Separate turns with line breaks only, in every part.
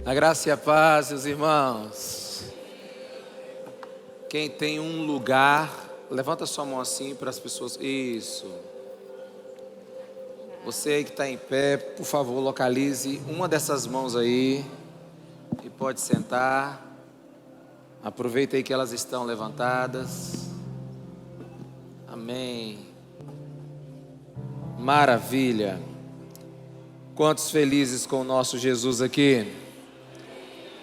A graça e a paz, meus irmãos. Quem tem um lugar, levanta sua mão assim para as pessoas. Isso. Você aí que está em pé, por favor, localize uma dessas mãos aí e pode sentar. Aproveita aí que elas estão levantadas. Amém. Maravilha. Quantos felizes com o nosso Jesus aqui?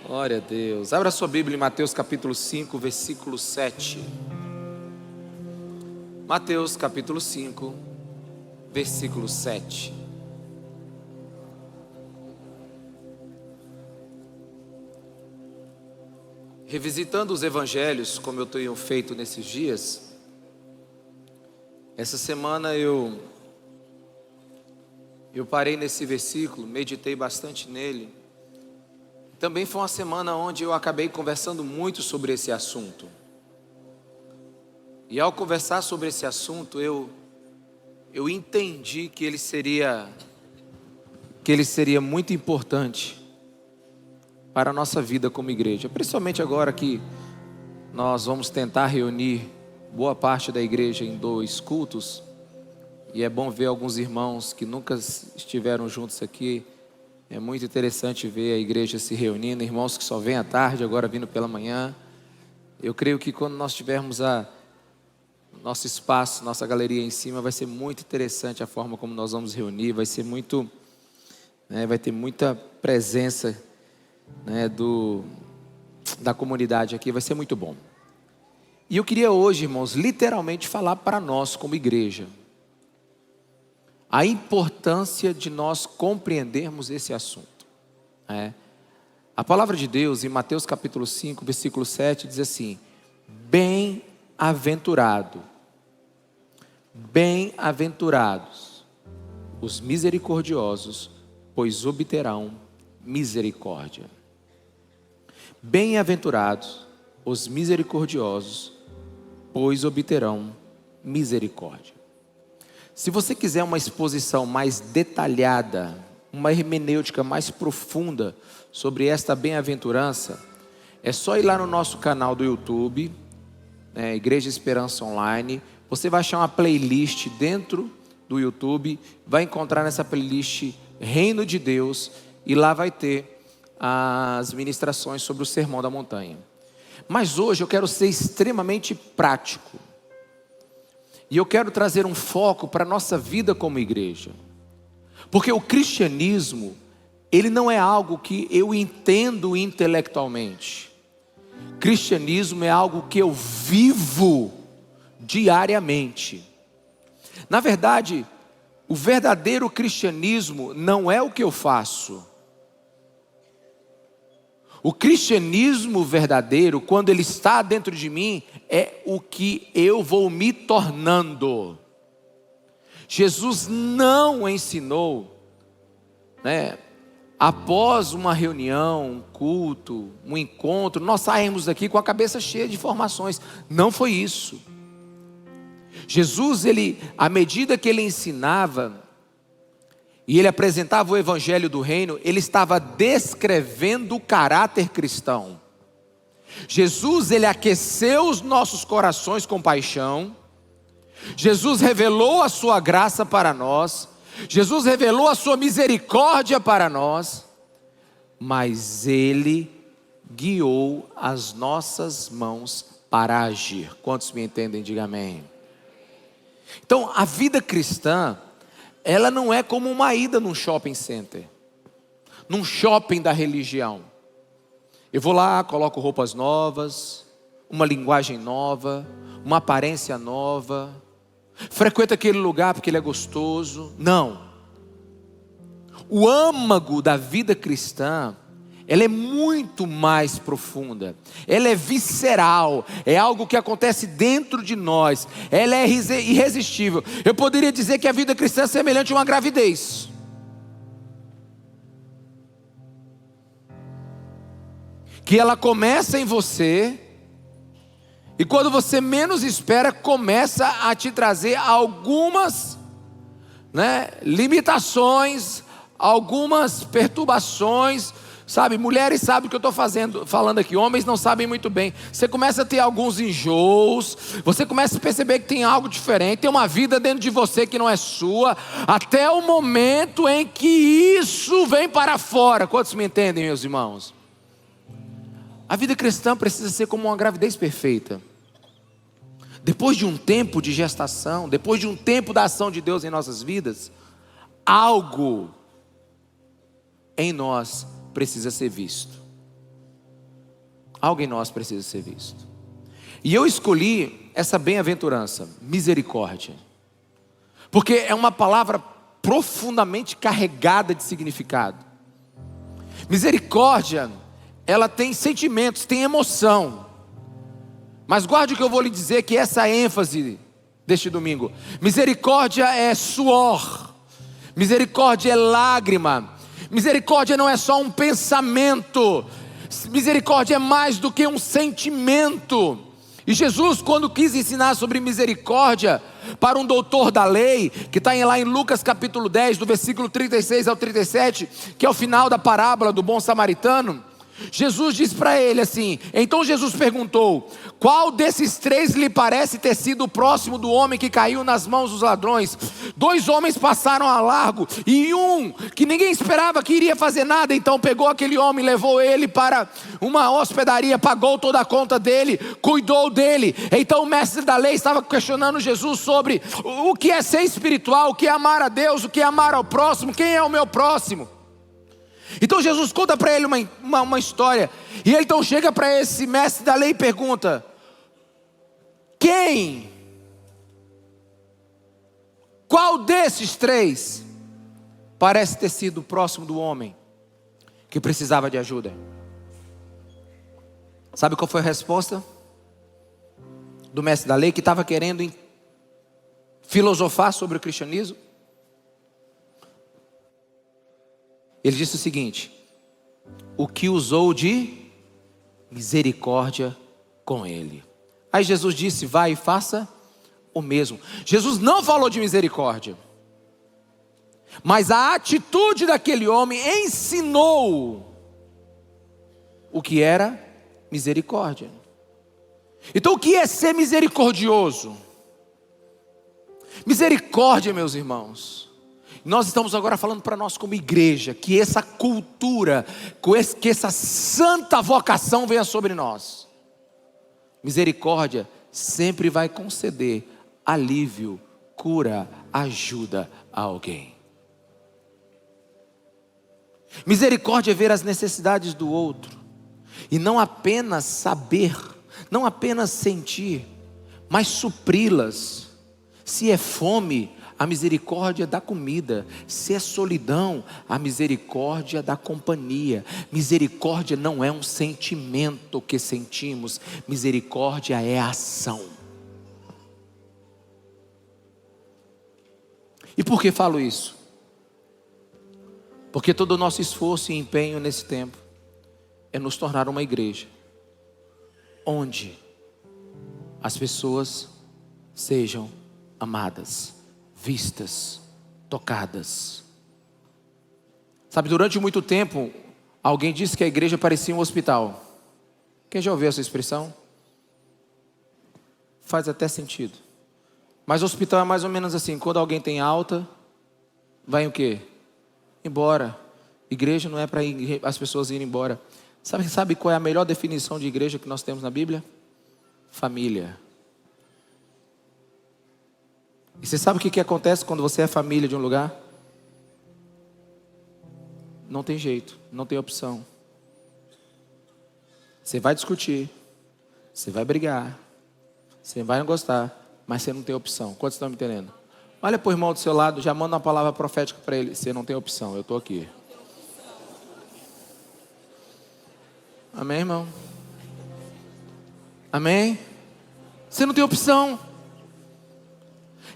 Glória a Deus. Abra sua Bíblia em Mateus capítulo 5, versículo 7. Mateus capítulo 5, versículo 7. Revisitando os evangelhos, como eu tenho feito nesses dias, essa semana eu parei nesse versículo, meditei bastante nele. Também foi uma semana onde eu acabei conversando muito sobre esse assunto. E ao conversar sobre esse assunto, eu entendi que ele seria muito importante para a nossa vida como igreja. Principalmente agora que nós vamos tentar reunir boa parte da igreja em 2 cultos. E é bom ver alguns irmãos que nunca estiveram juntos aqui. É muito interessante ver a igreja se reunindo, irmãos que só vêm à tarde, agora vindo pela manhã. Eu creio que quando nós tivermos nosso espaço, nossa galeria em cima, vai ser muito interessante a forma como nós vamos reunir. Vai ser muito, vai ter muita presença, da comunidade aqui, vai ser muito bom. E eu queria hoje, irmãos, literalmente falar para nós como igreja a importância de nós compreendermos esse assunto. A palavra de Deus em Mateus capítulo 5, versículo 7 diz assim: bem-aventurados os misericordiosos, pois obterão misericórdia. Bem-aventurados os misericordiosos, pois obterão misericórdia. Se você quiser uma exposição mais detalhada, uma hermenêutica mais profunda sobre esta bem-aventurança, é só ir lá no nosso canal do YouTube, Igreja Esperança Online. Você vai achar uma playlist dentro do YouTube, vai encontrar nessa playlist Reino de Deus, e lá vai ter as ministrações sobre o Sermão da Montanha. Mas hoje eu quero ser extremamente prático. E eu quero trazer um foco para a nossa vida como igreja. Porque o cristianismo, ele não é algo que eu entendo intelectualmente. Cristianismo é algo que eu vivo diariamente. Na verdade, o verdadeiro cristianismo não é o que eu faço. O cristianismo verdadeiro, quando ele está dentro de mim, é o que eu vou me tornando. Jesus não ensinou, após uma reunião, um culto, um encontro, nós saímos daqui com a cabeça cheia de informações. Não foi isso. Jesus, à medida que ele ensinava e ele apresentava o evangelho do reino, ele estava descrevendo o caráter cristão. Jesus, ele aqueceu os nossos corações com paixão. Jesus revelou a sua graça para nós. Jesus revelou a sua misericórdia para nós. Mas ele guiou as nossas mãos para agir. Quantos me entendem? Diga amém. Então, a vida cristã, ela não é como uma ida num shopping center, num shopping da religião. Eu vou lá, coloco roupas novas, uma linguagem nova, uma aparência nova, frequento aquele lugar porque ele é gostoso. Não. O âmago da vida cristã, ela é muito mais profunda, ela é visceral, é algo que acontece dentro de nós, ela é irresistível. Eu poderia dizer que a vida cristã é semelhante a uma gravidez. Que ela começa em você, e quando você menos espera, começa a te trazer algumas limitações, algumas perturbações, Sabe, mulheres sabem o que eu estou falando aqui, homens não sabem muito bem. Você começa a ter alguns enjoos, você começa a perceber que tem algo diferente, tem uma vida dentro de você que não é sua, até o momento em que isso vem para fora. Quantos me entendem, meus irmãos? A vida cristã precisa ser como uma gravidez perfeita. Depois de um tempo de gestação, depois de um tempo da ação de Deus em nossas vidas, algo em nós precisa ser visto. Algo em nós precisa ser visto. E eu escolhi essa bem-aventurança, misericórdia, porque é uma palavra profundamente carregada de significado. Misericórdia, ela tem sentimentos, tem emoção. Mas guarde o que eu vou lhe dizer, que essa é a ênfase deste domingo. Misericórdia é suor, misericórdia é lágrima, misericórdia não é só um pensamento, misericórdia é mais do que um sentimento. E Jesus, quando quis ensinar sobre misericórdia para um doutor da lei, que está lá em Lucas capítulo 10, do versículo 36 ao 37, que é o final da parábola do bom samaritano, Jesus disse para ele assim, então Jesus perguntou, qual desses três lhe parece ter sido o próximo do homem que caiu nas mãos dos ladrões? 2 homens passaram a largo, e um que ninguém esperava que iria fazer nada, então pegou aquele homem, levou ele para uma hospedaria, pagou toda a conta dele, cuidou dele. Então o mestre da lei estava questionando Jesus sobre o que é ser espiritual, o que é amar a Deus, o que é amar ao próximo, quem é o meu próximo. Então Jesus conta para ele uma história, e ele então chega para esse mestre da lei e pergunta, qual desses 3 parece ter sido próximo do homem que precisava de ajuda? Sabe qual foi a resposta do mestre da lei, que estava querendo filosofar sobre o cristianismo? Ele disse o seguinte, o que usou de misericórdia com ele. Aí Jesus disse, vai e faça o mesmo. Jesus não falou de misericórdia, mas a atitude daquele homem ensinou o que era misericórdia. Então o que é ser misericordioso? Misericórdia, meus irmãos, nós estamos agora falando para nós como igreja, que essa cultura, que essa santa vocação venha sobre nós. Misericórdia sempre vai conceder alívio, cura, ajuda a alguém. Misericórdia é ver as necessidades do outro, e não apenas saber, não apenas sentir, mas supri-las. Se é fome, a misericórdia da comida. Se é solidão, a misericórdia da companhia. Misericórdia não é um sentimento que sentimos, misericórdia é ação. E por que falo isso? Porque todo o nosso esforço e empenho nesse tempo é nos tornar uma igreja onde as pessoas sejam amadas, vistas, tocadas. Sabe, durante muito tempo, alguém disse que a igreja parecia um hospital. Quem já ouviu essa expressão? Faz até sentido. Mas hospital é mais ou menos assim, quando alguém tem alta, vai o quê? Embora. Igreja não é para as pessoas irem embora. Sabe qual é a melhor definição de igreja que nós temos na Bíblia? Família. E você sabe o que acontece quando você é família de um lugar? Não tem jeito, não tem opção. Você vai discutir, você vai brigar, você vai não gostar, mas você não tem opção. Quantos estão me entendendo? Olha para o irmão do seu lado, já manda uma palavra profética para ele. Você não tem opção, eu estou aqui. Amém, irmão? Amém? Você não tem opção.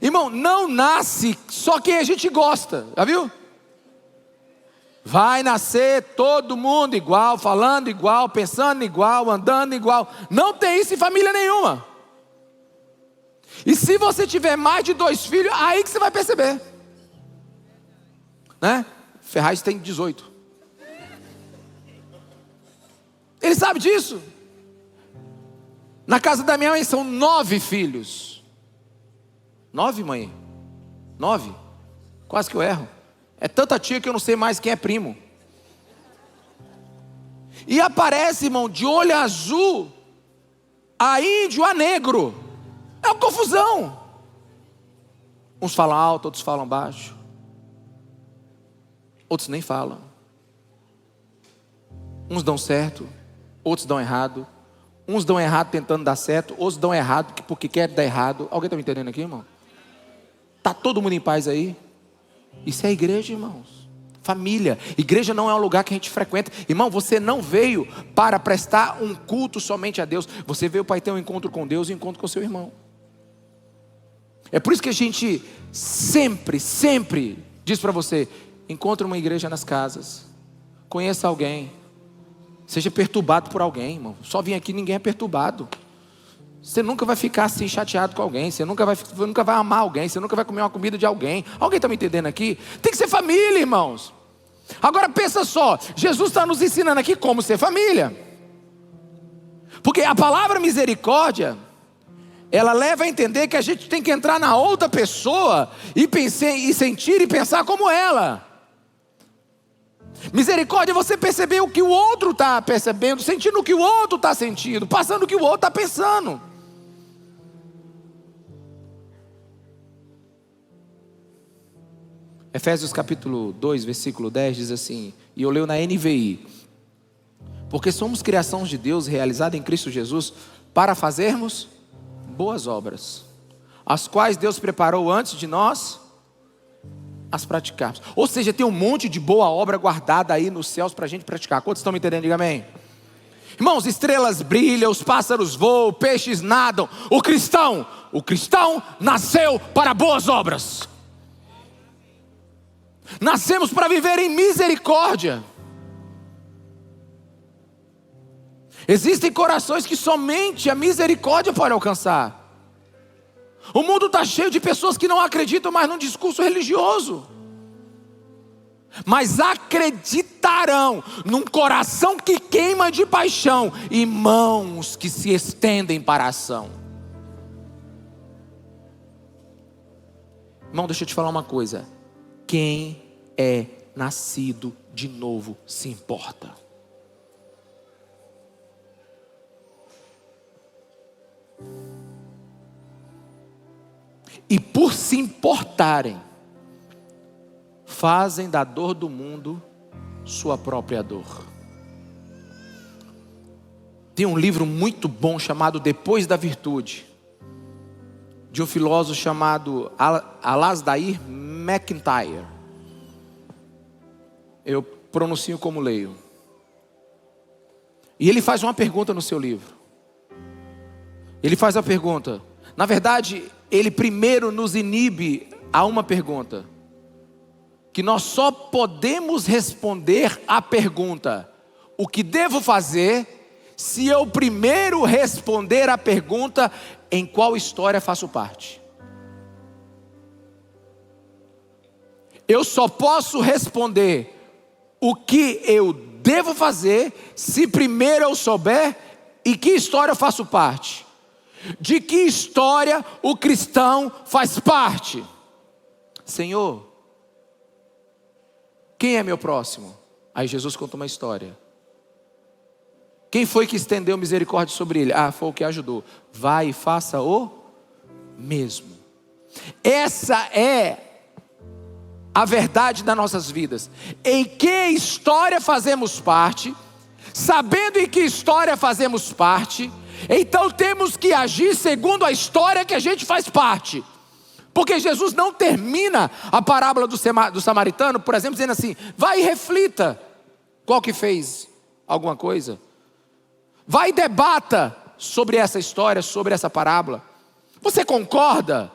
Irmão, não nasce só quem a gente gosta, já viu? Vai nascer todo mundo igual, falando igual, pensando igual, andando igual. Não tem isso em família nenhuma. E se você tiver mais de 2 filhos, aí que você vai perceber, né? Ferraz tem 18. Ele sabe disso. Na casa da minha mãe são 9 filhos. 9, mãe? 9? Quase que eu erro. É tanta tia que eu não sei mais quem é primo. E aparece, irmão, de olho azul, a índio, a negro. É uma confusão. Uns falam alto, outros falam baixo. Outros nem falam. Uns dão certo, outros dão errado. Uns dão errado tentando dar certo, outros dão errado porque querem dar errado. Alguém está me entendendo aqui, irmão? Está todo mundo em paz aí? Isso é igreja, irmãos. Família. Igreja não é um lugar que a gente frequenta. Irmão, você não veio para prestar um culto somente a Deus. Você veio para ter um encontro com Deus e um encontro com seu irmão. É por isso que a gente sempre diz para você: encontre uma igreja nas casas. Conheça alguém. Seja perturbado por alguém, irmão. Só vir aqui, ninguém é perturbado. Você nunca vai ficar assim chateado com alguém. Você nunca vai amar alguém. Você nunca vai comer uma comida de alguém. Alguém está me entendendo aqui? Tem que ser família, irmãos. Agora pensa só. Jesus está nos ensinando aqui como ser família. Porque a palavra misericórdia, ela leva a entender que a gente tem que entrar na outra pessoa e sentir e pensar como ela. Misericórdia é você perceber o que o outro está percebendo, sentindo o que o outro está sentindo, passando o que o outro está pensando. Efésios capítulo 2, versículo 10 diz assim, e eu leio na NVI: porque somos criação de Deus realizada em Cristo Jesus para fazermos boas obras, as quais Deus preparou antes de nós as praticarmos. Ou seja, tem um monte de boa obra guardada aí nos céus para a gente praticar. Quantos estão me entendendo? Diga amém. Irmãos, estrelas brilham, os pássaros voam, peixes nadam. O cristão nasceu para boas obras. Nascemos para viver em misericórdia. Existem corações que somente a misericórdia pode alcançar. O mundo está cheio de pessoas que não acreditam mais num discurso religioso, mas acreditarão num coração que queima de paixão e mãos que se estendem para a ação. Irmão, deixa eu te falar uma coisa. Quem é nascido de novo se importa. E por se importarem, fazem da dor do mundo sua própria dor. Tem um livro muito bom chamado Depois da Virtude, de um filósofo chamado Alasdair MacIntyre. Eu pronuncio como leio. E ele faz uma pergunta no seu livro. Ele faz a pergunta. Na verdade, ele primeiro nos inibe a uma pergunta. Que nós só podemos responder à pergunta: o que devo fazer? Se eu primeiro responder a pergunta: em qual história faço parte? Eu só posso responder o que eu devo fazer se primeiro eu souber em que história eu faço parte. De que história o cristão faz parte? Senhor, quem é meu próximo? Aí Jesus conta uma história. Quem foi que estendeu misericórdia sobre ele? Foi o que ajudou. Vai e faça o mesmo. Essa é a verdade das nossas vidas. Em que história fazemos parte? Sabendo em que história fazemos parte, então temos que agir segundo a história que a gente faz parte. Porque Jesus não termina a parábola do samaritano, por exemplo, dizendo assim: vai e reflita qual que fez alguma coisa. Vai e debata sobre essa história, sobre essa parábola. Você concorda?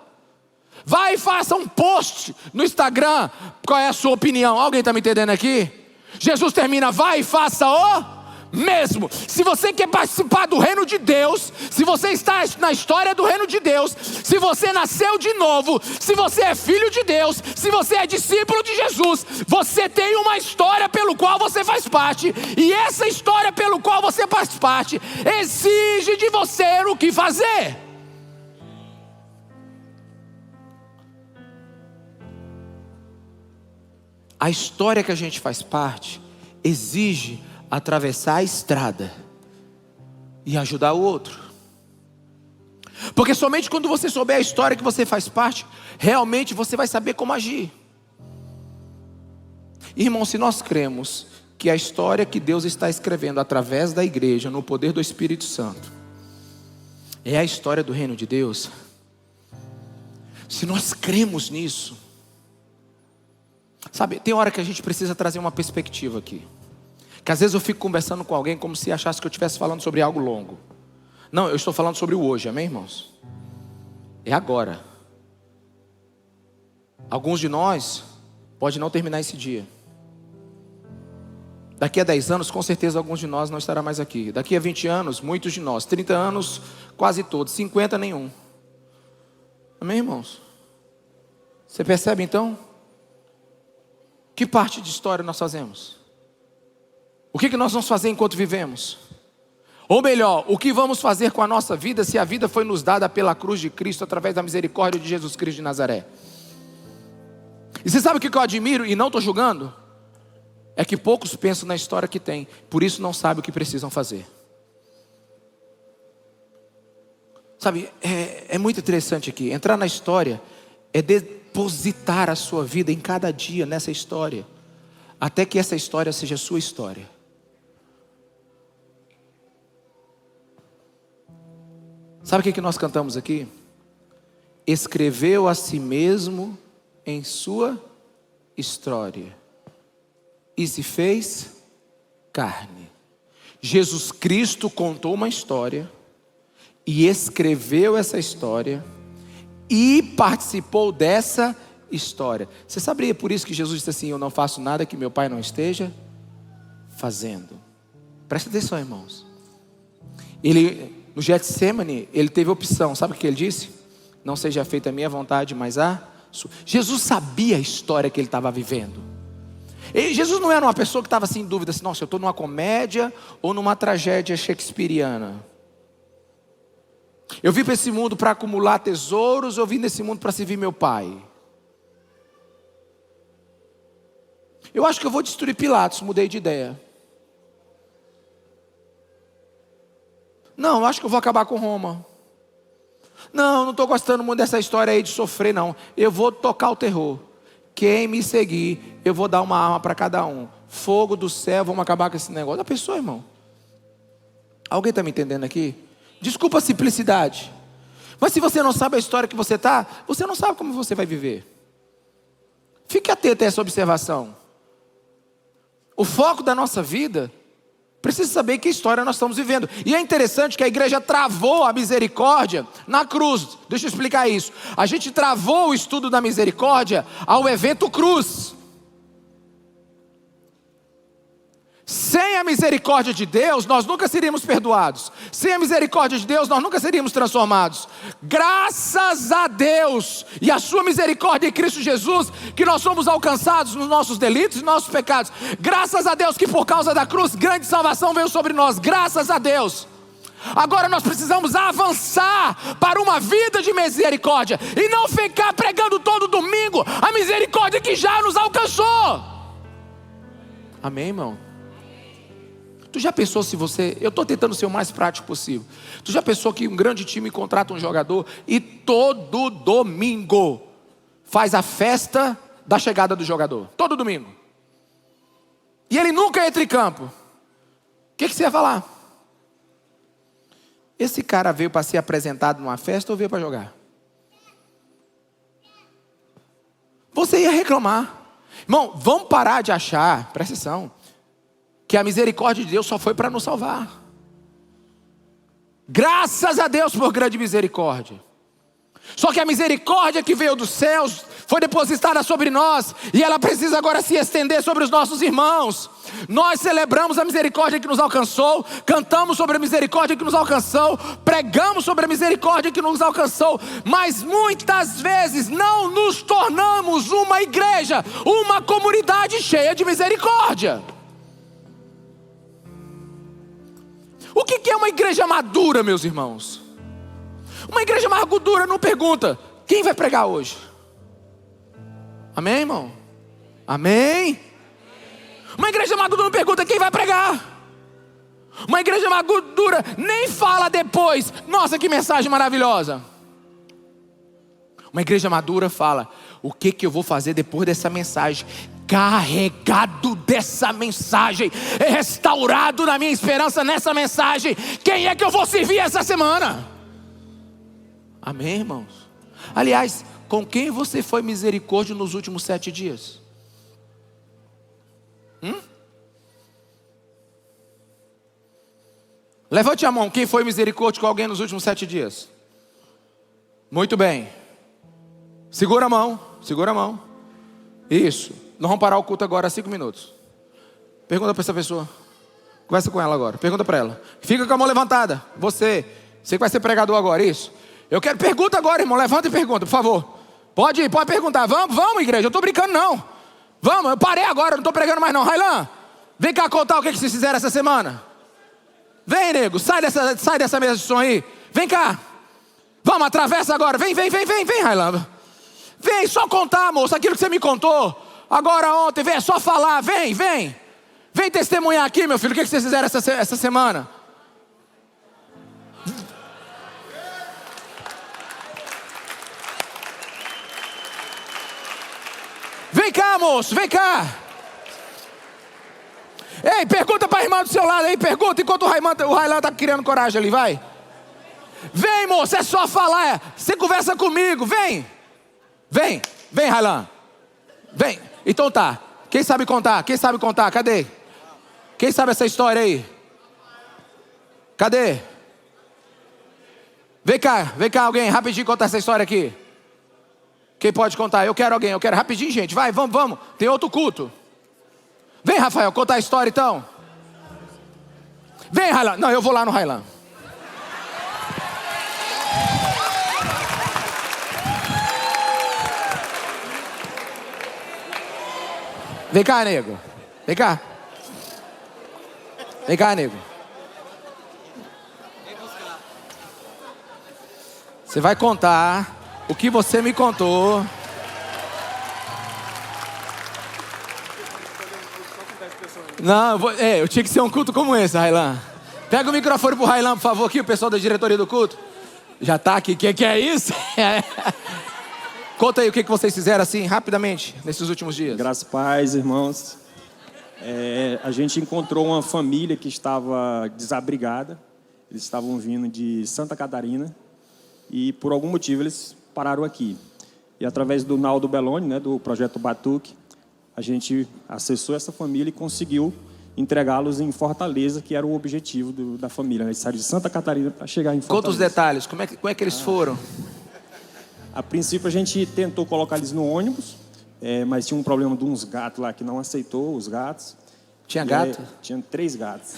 Vai e faça um post no Instagram. Qual é a sua opinião? Alguém está me entendendo aqui? Jesus termina: vai e faça o mesmo. Se você quer participar do reino de Deus, se você está na história do reino de Deus, se você nasceu de novo, se você é filho de Deus, se você é discípulo de Jesus, você tem uma história pelo qual você faz parte, e essa história pelo qual você faz parte, exige de você o que fazer. A história que a gente faz parte exige atravessar a estrada e ajudar o outro. Porque somente quando você souber a história que você faz parte, realmente você vai saber como agir. Irmão, se nós cremos que a história que Deus está escrevendo através da igreja, no poder do Espírito Santo, é a história do reino de Deus, se nós cremos nisso, sabe, tem hora que a gente precisa trazer uma perspectiva aqui. Que às vezes eu fico conversando com alguém como se achasse que eu estivesse falando sobre algo longo. Não, eu estou falando sobre o hoje, amém, irmãos? É agora. Alguns de nós pode não terminar esse dia. Daqui a 10 anos, com certeza alguns de nós não estará mais aqui. Daqui a 20 anos, muitos de nós. 30 anos, quase todos. 50, nenhum. Amém, irmãos? Você percebe então? Que parte de história nós fazemos? O que nós vamos fazer enquanto vivemos? Ou melhor, o que vamos fazer com a nossa vida se a vida foi nos dada pela cruz de Cristo através da misericórdia de Jesus Cristo de Nazaré? E você sabe o que eu admiro e não estou julgando? É que poucos pensam na história que tem, por isso não sabem o que precisam fazer. Sabe, é muito interessante aqui. Entrar na história é depositar a sua vida em cada dia nessa história, até que essa história seja a sua história. Sabe o que nós cantamos aqui? Escreveu a si mesmo em sua história e se fez carne. Jesus Cristo contou uma história e escreveu essa história e participou dessa história. Você sabia por isso que Jesus disse assim: eu não faço nada que meu Pai não esteja fazendo? Presta atenção, irmãos. No Getsemane, ele teve opção. Sabe o que ele disse? Não seja feita a minha vontade, mas a sua. Jesus sabia a história que ele estava vivendo. Jesus não era uma pessoa que estava assim em dúvida, assim, nossa, eu estou numa comédia ou numa tragédia shakespeariana. Eu vim para esse mundo para acumular tesouros, eu vim nesse mundo para servir meu pai. Eu acho que eu vou destruir Pilatos, mudei de ideia. Não, eu acho que eu vou acabar com Roma. Não estou gostando muito dessa história aí de sofrer, não. Eu vou tocar o terror. Quem me seguir, eu vou dar uma arma para cada um. Fogo do céu, vamos acabar com esse negócio. A pessoa, irmão. Alguém está me entendendo aqui? Desculpa a simplicidade. Mas se você não sabe a história que você está, você não sabe como você vai viver. Fique atento a essa observação. O foco da nossa vida precisa saber que história nós estamos vivendo. E é interessante que a igreja travou a misericórdia na cruz. Deixa eu explicar isso. A gente travou o estudo da misericórdia ao evento cruz. Sem a misericórdia de Deus, nós nunca seríamos perdoados. Sem a misericórdia de Deus, nós nunca seríamos transformados. Graças a Deus e a sua misericórdia em Cristo Jesus, que nós somos alcançados nos nossos delitos e nossos pecados. Graças a Deus que por causa da cruz, grande salvação veio sobre nós. Graças a Deus. Agora nós precisamos avançar para uma vida de misericórdia e não ficar pregando todo domingo a misericórdia que já nos alcançou. Amém, irmão? Tu já pensou se você... Eu estou tentando ser o mais prático possível. Tu já pensou que um grande time contrata um jogador e todo domingo faz a festa da chegada do jogador? Todo domingo. E ele nunca entra em campo. O que você ia falar? Esse cara veio para ser apresentado numa festa ou veio para jogar? Você ia reclamar. Irmão, vamos parar de achar, presta atenção, que a misericórdia de Deus só foi para nos salvar. Graças a Deus por grande misericórdia. Só que a misericórdia que veio dos céus foi depositada sobre nós, e ela precisa agora se estender sobre os nossos irmãos. Nós celebramos a misericórdia que nos alcançou, cantamos sobre a misericórdia que nos alcançou, pregamos sobre a misericórdia que nos alcançou, mas muitas vezes não nos tornamos uma igreja, uma comunidade cheia de misericórdia. O que é uma igreja madura, meus irmãos? Uma igreja madura não pergunta: quem vai pregar hoje? Amém, irmão? Amém? Uma igreja madura não pergunta quem vai pregar. Uma igreja madura nem fala depois: nossa, que mensagem maravilhosa. Uma igreja madura fala: o que eu vou fazer depois dessa mensagem? Carregado dessa mensagem, restaurado na minha esperança nessa mensagem, quem é que eu vou servir essa semana? Amém, irmãos? Aliás, com quem você foi misericórdia nos últimos 7 dias? Levante a mão, quem foi misericórdia com alguém nos últimos 7 dias? Muito bem. Segura a mão, segura a mão. Isso. Nós vamos parar o culto agora 5 minutos. Pergunta para essa pessoa. Conversa com ela agora, pergunta para ela. Fica com a mão levantada. Você que vai ser pregador agora, isso. Eu quero, pergunta agora, irmão, levanta e pergunta, por favor. Pode ir, pode perguntar. Vamos, igreja, eu não estou brincando não. Vamos, eu parei agora, eu não estou pregando mais não. Railan, vem cá contar o que vocês fizeram essa semana. Vem, nego, sai dessa mesa de som aí. Vem cá. Vamos, atravessa agora. Vem, Railan. Vem só contar, moço, aquilo que você me contou agora ontem. Vem, é só falar, vem. Vem testemunhar aqui, meu filho, o que vocês fizeram essa semana. Vem cá, moço, vem cá. Ei, pergunta para a irmã do seu lado aí, pergunta, enquanto o Railan está criando coragem ali, vai. Vem, moço, é só falar, você conversa comigo, vem, Railan. Vem, então tá, quem sabe contar, cadê? Quem sabe essa história aí? Cadê? Vem cá alguém, rapidinho contar essa história aqui. Quem pode contar? Eu quero rapidinho, gente, vai, vamos, tem outro culto. Vem, Rafael, contar a história então. Vem, Railan. Não, eu vou lá no Railan. Vem cá, nego. Vem cá, nego. Você vai contar o que você me contou. Não, eu tinha que ser um culto como esse, Railan. Pega o microfone pro Railan, por favor, aqui, o pessoal da diretoria do culto. Já tá aqui, que é isso? Conta aí o que vocês fizeram assim, rapidamente, nesses últimos dias.
Graças a paz, irmãos. A gente encontrou uma família que estava desabrigada. Eles estavam vindo de Santa Catarina e, por algum motivo, eles pararam aqui. E, através do Naldo Belloni, né, do Projeto Batuque, a gente acessou essa família e conseguiu entregá-los em Fortaleza, que era o objetivo da família. Eles saíram de Santa Catarina para chegar em Fortaleza.
Conta os detalhes, como é que eles foram?
A princípio, a gente tentou colocar eles no ônibus, mas tinha um problema de uns gatos lá que não aceitou os gatos.
Tinha gato?
Tinha 3 gatos.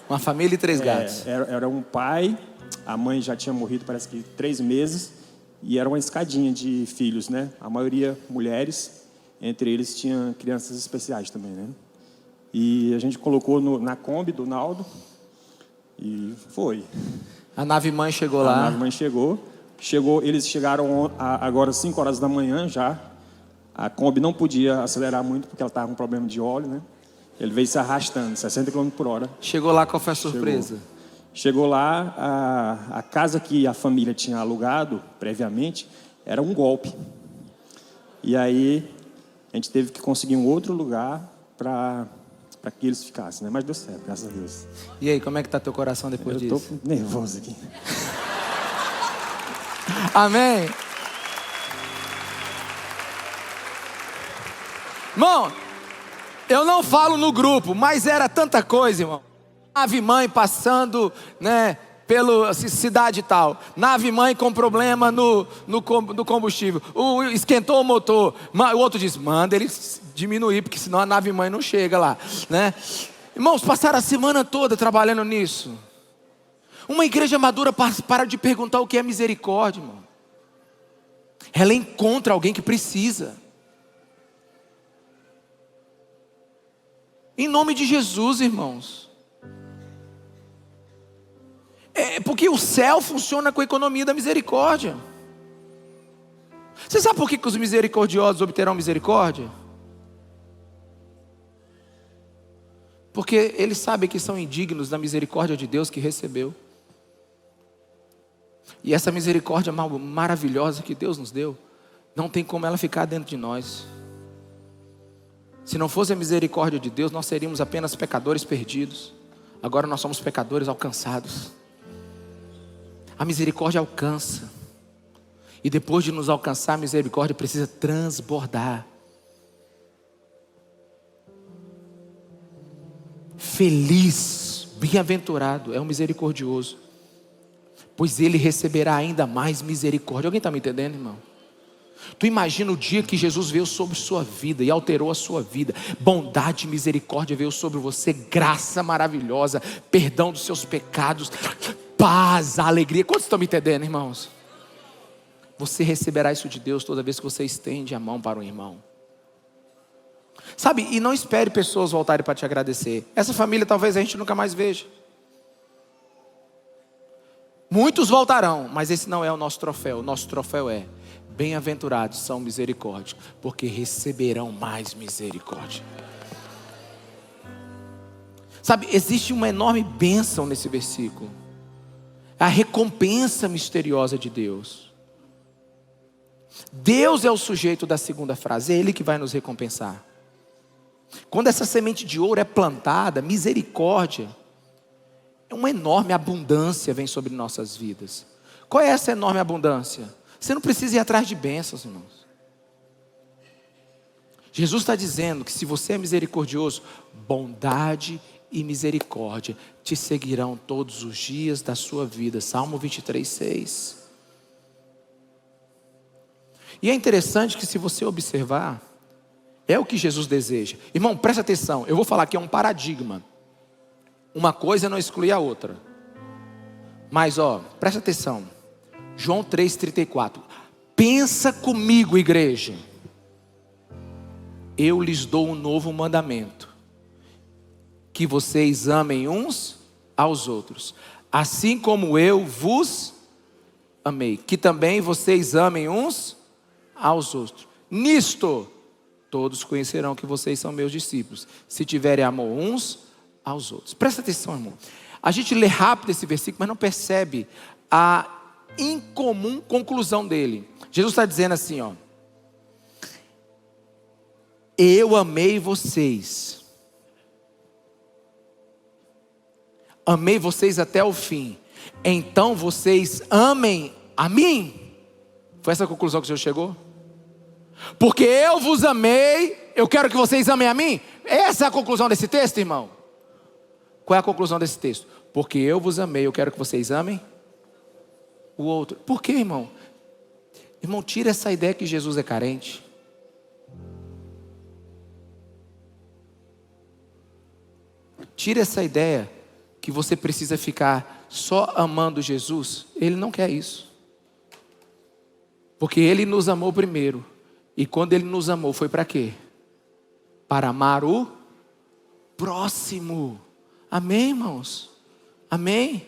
Uma família e 3 gatos.
Era um pai, a mãe já tinha morrido, parece que 3 meses, e era uma escadinha de filhos, né? A maioria mulheres, entre eles tinha crianças especiais também, né? E a gente colocou na Kombi do Naldo e foi.
A nave-mãe chegou lá.
A nave-mãe chegou, eles chegaram agora às 5 horas da manhã já. A Kombi não podia acelerar muito porque ela estava com problema de óleo, né? Ele veio se arrastando, 60 km por hora.
Chegou lá, qual foi a surpresa?
Chegou lá, a casa que a família tinha alugado previamente era um golpe. E aí a gente teve que conseguir um outro lugar para que eles ficassem, né? Mas deu certo, graças a Deus.
E aí, como é que está teu coração depois disso?
Eu estou nervoso aqui.
Amém. Irmão, eu não falo no grupo, mas era tanta coisa, irmão. Nave-mãe passando, né, pela cidade e tal. Nave-mãe com problema no combustível. Esquentou o motor. O outro diz, manda ele diminuir, porque senão a nave-mãe não chega lá, né? Irmãos, passaram a semana toda trabalhando nisso. Uma igreja madura para de perguntar o que é misericórdia, irmão. Ela encontra alguém que precisa. Em nome de Jesus, irmãos. Porque o céu funciona com a economia da misericórdia. Você sabe por que os misericordiosos obterão misericórdia? Porque eles sabem que são indignos da misericórdia de Deus que recebeu. E essa misericórdia maravilhosa que Deus nos deu, não tem como ela ficar dentro de nós. Se não fosse a misericórdia de Deus, nós seríamos apenas pecadores perdidos. Agora nós somos pecadores alcançados. A misericórdia alcança. E depois de nos alcançar, a misericórdia precisa transbordar. Feliz, bem-aventurado é o misericordioso, pois ele receberá ainda mais misericórdia. Alguém está me entendendo, irmão? Tu imagina o dia que Jesus veio sobre sua vida e alterou a sua vida. Bondade e misericórdia veio sobre você, graça maravilhosa, perdão dos seus pecados, paz, alegria. Quantos estão me entendendo, irmãos? Você receberá isso de Deus toda vez que você estende a mão para um irmão. Sabe, e não espere pessoas voltarem para te agradecer. Essa família talvez a gente nunca mais veja. Muitos voltarão, mas esse não é o nosso troféu. O nosso troféu é: bem-aventurados são misericórdia, porque receberão mais misericórdia. Sabe, existe uma enorme bênção nesse versículo. A recompensa misteriosa de Deus. Deus é o sujeito da segunda frase, é Ele que vai nos recompensar. Quando essa semente de ouro é plantada, misericórdia, uma enorme abundância vem sobre nossas vidas. Qual é essa enorme abundância? Você não precisa ir atrás de bênçãos, irmãos. Jesus está dizendo que se você é misericordioso, bondade e misericórdia te seguirão todos os dias da sua vida. Salmo 23:6. E é interessante que, se você observar, é o que Jesus deseja. Irmão, presta atenção, eu vou falar que é um paradigma. Uma coisa não exclui a outra. Mas presta atenção. João 3,34. Pensa comigo, igreja. Eu lhes dou um novo mandamento: que vocês amem uns aos outros, assim como eu vos amei. Que também vocês amem uns aos outros. Nisto todos conhecerão que vocês são meus discípulos, se tiverem amor uns aos outros. Presta atenção, irmão. A gente lê rápido esse versículo, mas não percebe a incomum conclusão dele. Jesus está dizendo assim, eu amei vocês. Amei vocês até o fim. Então vocês amem a mim. Foi essa a conclusão que o Senhor chegou? Porque eu vos amei, eu quero que vocês amem a mim. Essa é a conclusão desse texto, irmão. Qual é a conclusão desse texto? Porque eu vos amei, eu quero que vocês amem o outro. Por quê, irmão? Irmão, tira essa ideia que Jesus é carente. Tira essa ideia que você precisa ficar só amando Jesus. Ele não quer isso. Porque Ele nos amou primeiro. E quando Ele nos amou, foi para quê? Para amar o próximo. Amém, irmãos? Amém?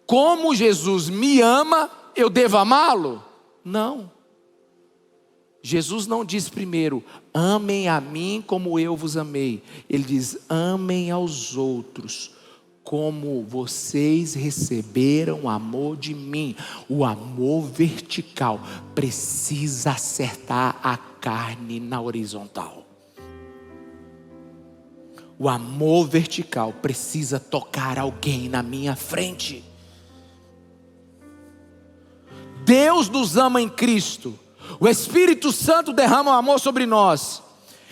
Como Jesus me ama, eu devo amá-lo? Não. Jesus não diz primeiro, amem a mim como eu vos amei. Ele diz, amem aos outros como vocês receberam o amor de mim. O amor vertical precisa acertar a carne na horizontal. O amor vertical precisa tocar alguém na minha frente. Deus nos ama em Cristo. O Espírito Santo derrama o amor sobre nós.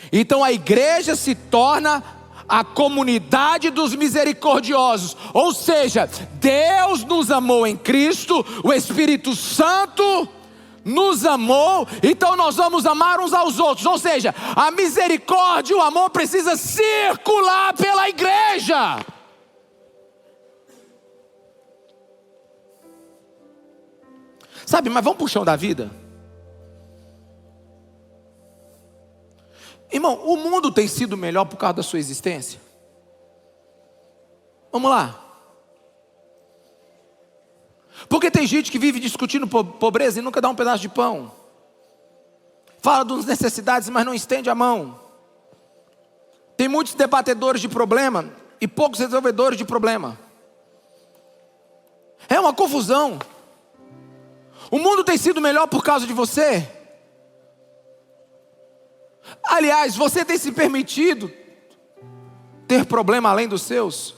Então a igreja se torna a comunidade dos misericordiosos. Ou seja, Deus nos amou em Cristo, o Espírito Santo nos amou, então nós vamos amar uns aos outros. Ou seja, a misericórdia e o amor precisa circular pela igreja. Sabe, mas vamos pro chão da vida? Irmão, o mundo tem sido melhor por causa da sua existência? Vamos lá. Porque tem gente que vive discutindo pobreza e nunca dá um pedaço de pão. Fala das necessidades, mas não estende a mão. Tem muitos debatedores de problema e poucos resolvedores de problema. É uma confusão. O mundo tem sido melhor por causa de você. Aliás, você tem se permitido ter problema além dos seus?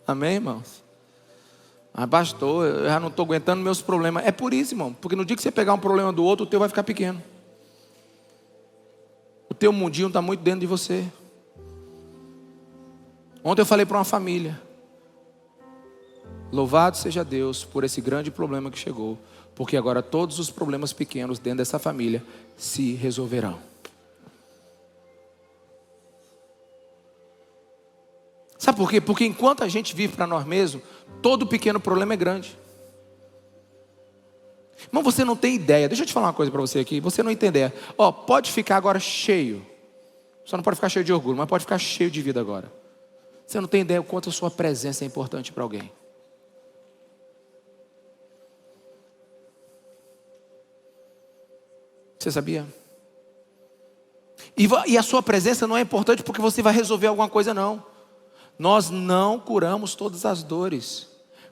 Amém, irmãos? Ah, pastor, eu já não estou aguentando meus problemas. É por isso, irmão. Porque no dia que você pegar um problema do outro, o teu vai ficar pequeno. O teu mundinho está muito dentro de você. Ontem eu falei para uma família: louvado seja Deus por esse grande problema que chegou, porque agora todos os problemas pequenos dentro dessa família se resolverão. Sabe por quê? Porque enquanto a gente vive para nós mesmos, todo pequeno problema é grande. Irmão, você não tem ideia. Deixa eu te falar uma coisa para você aqui. Você não tem ideia. Pode ficar agora cheio. Só não pode ficar cheio de orgulho, mas pode ficar cheio de vida agora. Você não tem ideia o quanto a sua presença é importante para alguém. Você sabia? E a sua presença não é importante porque você vai resolver alguma coisa, não. Nós não curamos todas as dores,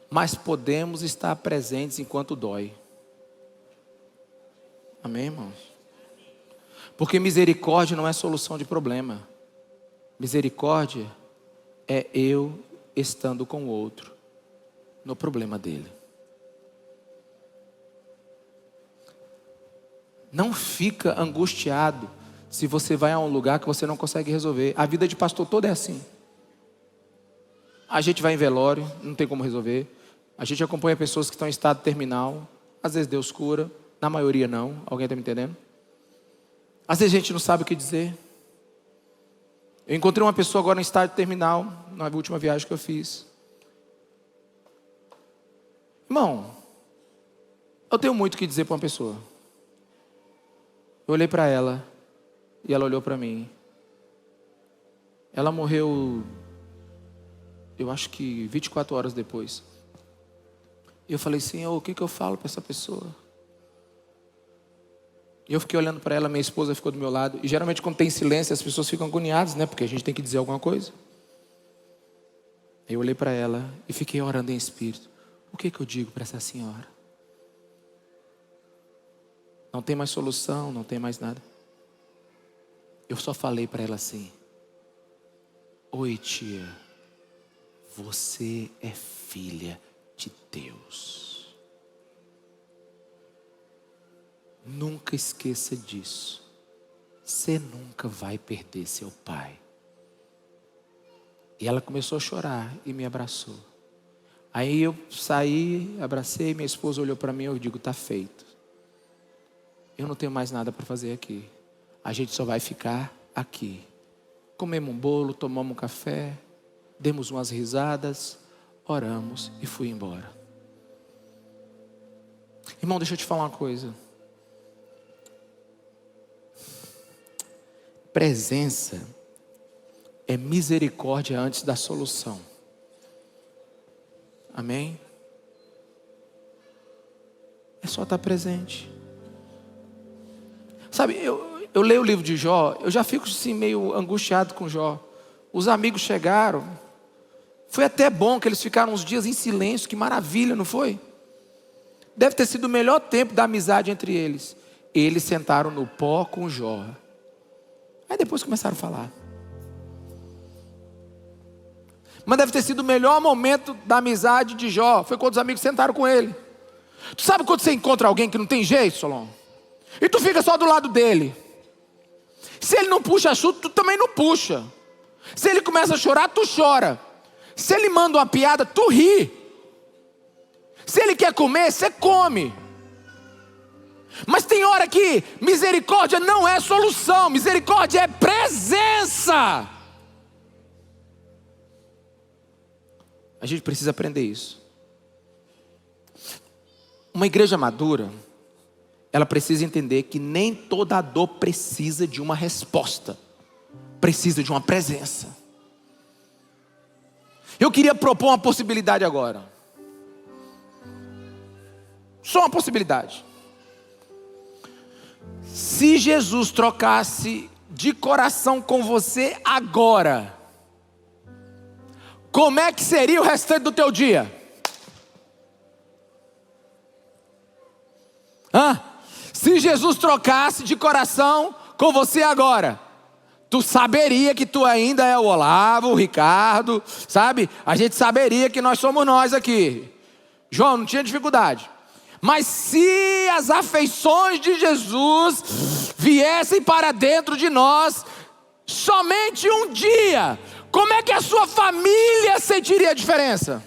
mas podemos estar presentes enquanto dói. Amém, irmãos? Porque misericórdia não é solução de problema. Misericórdia é eu estando com o outro no problema dele. Não fica angustiado se você vai a um lugar que você não consegue resolver. A vida de pastor toda é assim. A gente vai em velório, não tem como resolver. A gente acompanha pessoas que estão em estado terminal. Às vezes Deus cura, na maioria não. Alguém está me entendendo? Às vezes a gente não sabe o que dizer. Eu encontrei uma pessoa agora em estado terminal, na última viagem que eu fiz. Irmão, eu tenho muito o que dizer para uma pessoa. Eu olhei para ela e ela olhou para mim. Ela morreu, eu acho que 24 horas depois. E eu falei: Senhor, o que eu falo para essa pessoa? E eu fiquei olhando para ela, minha esposa ficou do meu lado. E geralmente quando tem silêncio as pessoas ficam agoniadas, né? Porque a gente tem que dizer alguma coisa. Eu olhei para ela e fiquei orando em espírito. O que eu digo para essa senhora? Não tem mais solução, não tem mais nada. Eu só falei para ela assim: oi, tia, você é filha de Deus. Nunca esqueça disso. Você nunca vai perder seu pai. E ela começou a chorar e me abraçou. Aí eu saí, abracei, minha esposa olhou para mim e eu digo: tá feito. Eu não tenho mais nada para fazer aqui. A gente só vai ficar aqui. Comemos um bolo, tomamos um café, demos umas risadas, oramos e fui embora. Irmão, deixa eu te falar uma coisa. Presença é misericórdia antes da solução. Amém? É só estar presente. Sabe, eu leio o livro de Jó, eu já fico assim meio angustiado com Jó. Os amigos chegaram, foi até bom que eles ficaram uns dias em silêncio, que maravilha, não foi? Deve ter sido o melhor tempo da amizade entre eles. Eles sentaram no pó com Jó. Aí depois começaram a falar. Mas deve ter sido o melhor momento da amizade de Jó. Foi quando os amigos sentaram com ele. Tu sabe quando você encontra alguém que não tem jeito, Solon? E tu fica só do lado dele. Se ele não puxa assunto, tu também não puxa. Se ele começa a chorar, tu chora. Se ele manda uma piada, tu ri. Se ele quer comer, você come. Mas tem hora que misericórdia não é solução. Misericórdia é presença. A gente precisa aprender isso. Uma igreja madura, ela precisa entender que nem toda dor precisa de uma resposta. Precisa de uma presença. Eu queria propor uma possibilidade agora. só uma possibilidade. Se Jesus trocasse de coração com você agora, como é que seria o restante do teu dia? Se Jesus trocasse de coração com você agora, tu saberia que tu ainda é o Olavo, o Ricardo, sabe? A gente saberia que nós somos nós aqui. João, não tinha dificuldade. Mas se as afeições de Jesus viessem para dentro de nós, somente um dia, como é que a sua família sentiria a diferença?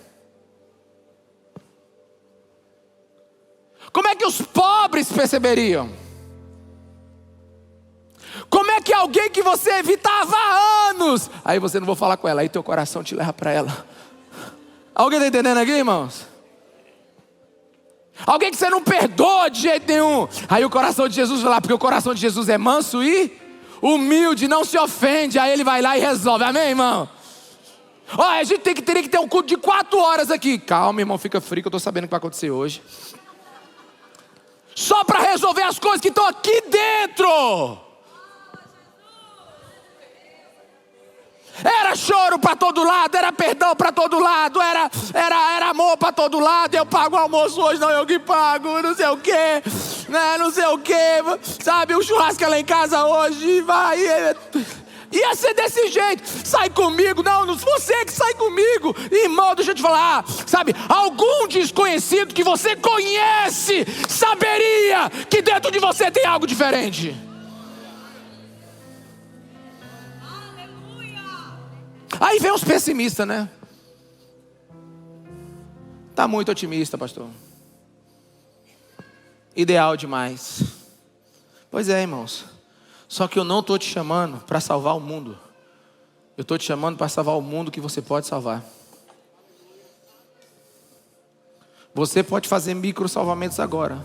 Como é que os pobres perceberiam? Como é que alguém que você evitava há anos, aí você não vou falar com ela, aí teu coração te leva para ela. Alguém está entendendo aqui, irmãos? Alguém que você não perdoa de jeito nenhum, aí o coração de Jesus vai lá, porque o coração de Jesus é manso e humilde, não se ofende, aí ele vai lá e resolve, amém, irmão? A gente teria que ter um culto de 4 horas aqui. Calma, irmão, fica frio que eu estou sabendo o que vai acontecer hoje. Só para resolver as coisas que estão aqui dentro. Era choro para todo lado, era perdão para todo lado, era amor para todo lado. Eu pago o almoço hoje, não eu que pago, não sei o que, né? Não sei o que, sabe? O churrasco é lá em casa hoje, vai. Ia ser desse jeito. Sai comigo, não você que sai comigo, irmão. Deixa eu te falar, sabe? Algum desconhecido que você conhece saberia que dentro de você tem algo diferente. Aí vem os pessimistas, né? Tá muito otimista, pastor. Ideal demais. Pois é, irmãos. Só que eu não estou te chamando para salvar o mundo. Eu estou te chamando para salvar o mundo que você pode salvar. Você pode fazer micro salvamentos agora.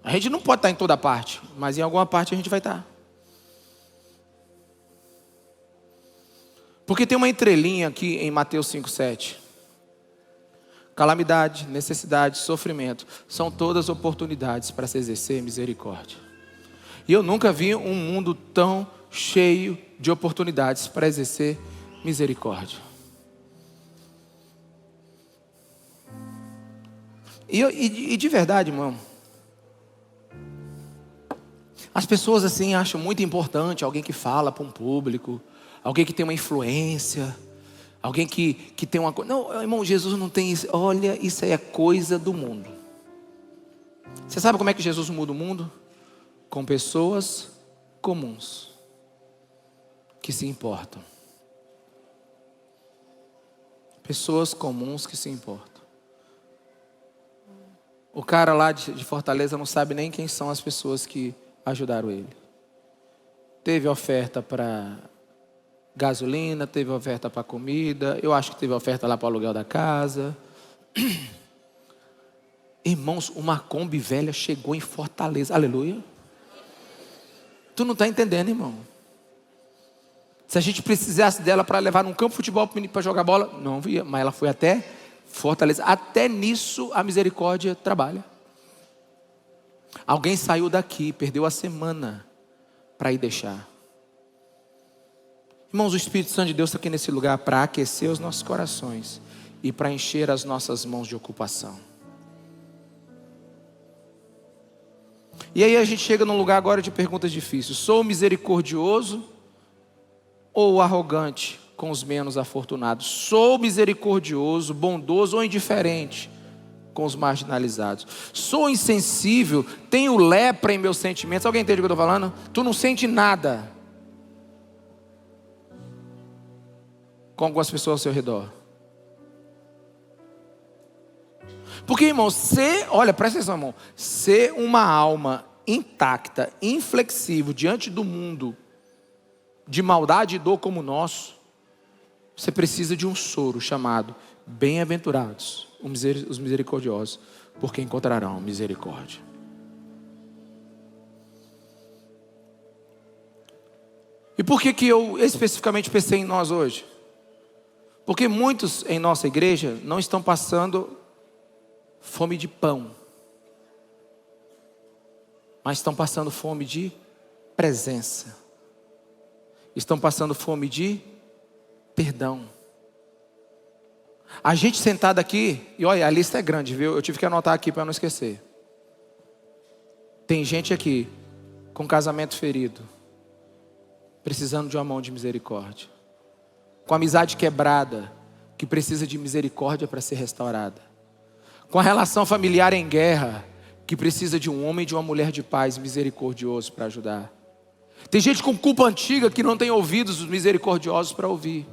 A gente não pode estar em toda parte, mas em alguma parte a gente vai estar. Porque tem uma entrelinha aqui em Mateus 5,7. Calamidade, necessidade, sofrimento são todas oportunidades para se exercer misericórdia. E eu nunca vi um mundo tão cheio de oportunidades para exercer misericórdia. E de verdade, irmão, as pessoas assim acham muito importante alguém que fala para um público, alguém que tem uma influência, alguém que tem uma coisa. Não, irmão, Jesus não tem isso. Olha, isso aí é coisa do mundo. Você sabe como é que Jesus muda o mundo? Com pessoas comuns, que se importam. Pessoas comuns que se importam. O cara lá de Fortaleza não sabe nem quem são as pessoas que ajudaram ele. Teve oferta para gasolina, teve oferta para comida, eu acho que teve oferta lá para o aluguel da casa. Irmãos, uma Kombi velha chegou em Fortaleza, aleluia. Tu não está entendendo, irmão. Se a gente precisasse dela para levar num campo de futebol para jogar bola, não via, mas ela foi até Fortaleza. Até nisso a misericórdia trabalha. Alguém saiu daqui, perdeu a semana para ir deixar. Irmãos, o Espírito Santo de Deus está aqui nesse lugar para aquecer os nossos corações e para encher as nossas mãos de ocupação. E aí a gente chega num lugar agora de perguntas difíceis. Sou misericordioso ou arrogante com os menos afortunados? Sou misericordioso, bondoso ou indiferente com os marginalizados? Sou insensível, tenho lepra em meus sentimentos? Alguém entende o que eu estou falando? Tu não sente nada com algumas pessoas ao seu redor. Porque, irmão, olha, presta atenção, irmão. Ser uma alma intacta, inflexível, diante do mundo, de maldade e dor como o nosso, você precisa de um soro chamado bem-aventurados, os misericordiosos, porque encontrarão misericórdia. E por que eu especificamente pensei em nós hoje? Porque muitos em nossa igreja não estão passando fome de pão, mas estão passando fome de presença. Estão passando fome de perdão. A gente sentado aqui, e olha, a lista é grande, viu? Eu tive que anotar aqui para não esquecer. Tem gente aqui com casamento ferido, precisando de uma mão de misericórdia, com amizade quebrada, que precisa de misericórdia para ser restaurada, com a relação familiar em guerra, que precisa de um homem e de uma mulher de paz misericordioso para ajudar. Tem gente com culpa antiga que não tem ouvidos misericordiosos para ouvir.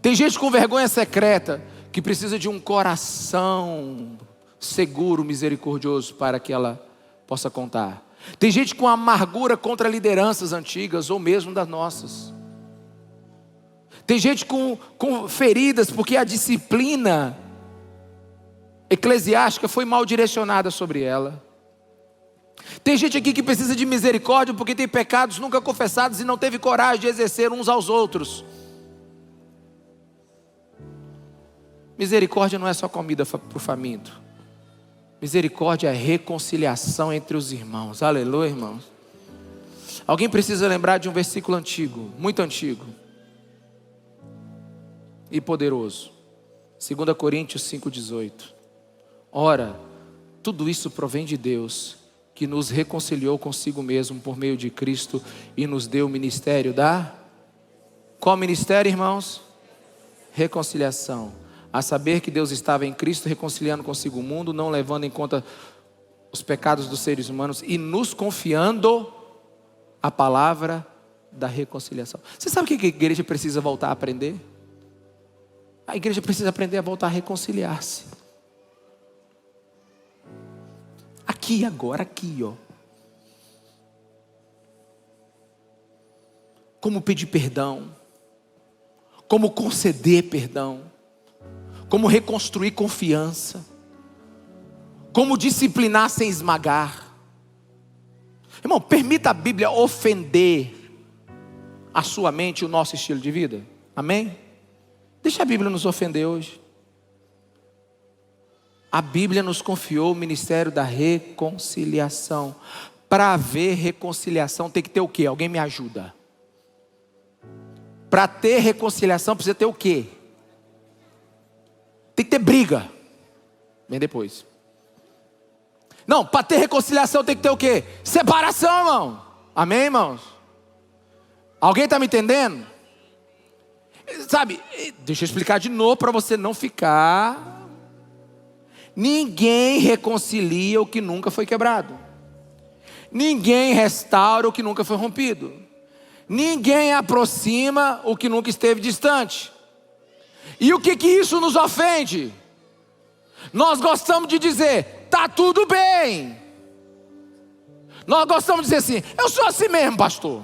Tem gente com vergonha secreta que precisa de um coração seguro, misericordioso para que ela possa contar. Tem gente com amargura contra lideranças antigas ou mesmo das nossas. Tem gente com feridas porque a disciplina eclesiástica foi mal direcionada sobre ela. Tem gente aqui que precisa de misericórdia porque tem pecados nunca confessados e não teve coragem de exercer uns aos outros. Misericórdia não é só comida para o faminto. Misericórdia é reconciliação entre os irmãos. Aleluia, irmãos. Alguém precisa lembrar de um versículo antigo, muito antigo e poderoso. 2 Coríntios 5,18. Ora, tudo isso provém de Deus, que nos reconciliou consigo mesmo por meio de Cristo e nos deu o ministério da... Qual ministério, irmãos? Reconciliação. A saber que Deus estava em Cristo reconciliando consigo o mundo, não levando em conta os pecados dos seres humanos e nos confiando a palavra da reconciliação. Você sabe o que a igreja precisa voltar a aprender? A igreja precisa aprender a voltar a reconciliar-se. Aqui agora, aqui ó. Como pedir perdão, como conceder perdão, como reconstruir confiança, como disciplinar sem esmagar. Irmão, permita a Bíblia ofender a sua mente e o nosso estilo de vida. Amém? Deixa a Bíblia nos ofender hoje. A Bíblia nos confiou o ministério da reconciliação. Para haver reconciliação tem que ter o quê? Alguém me ajuda. Para ter reconciliação precisa ter o quê? Tem que ter briga. Vem depois. Não, para ter reconciliação tem que ter o quê? Separação, irmão. Amém, irmãos? Alguém está me entendendo? Sabe, deixa eu explicar de novo para você não ficar... Ninguém reconcilia o que nunca foi quebrado. Ninguém restaura o que nunca foi rompido. Ninguém aproxima o que nunca esteve distante. E o que isso nos ofende? Nós gostamos de dizer, tá tudo bem. Nós gostamos de dizer assim, eu sou assim mesmo, pastor.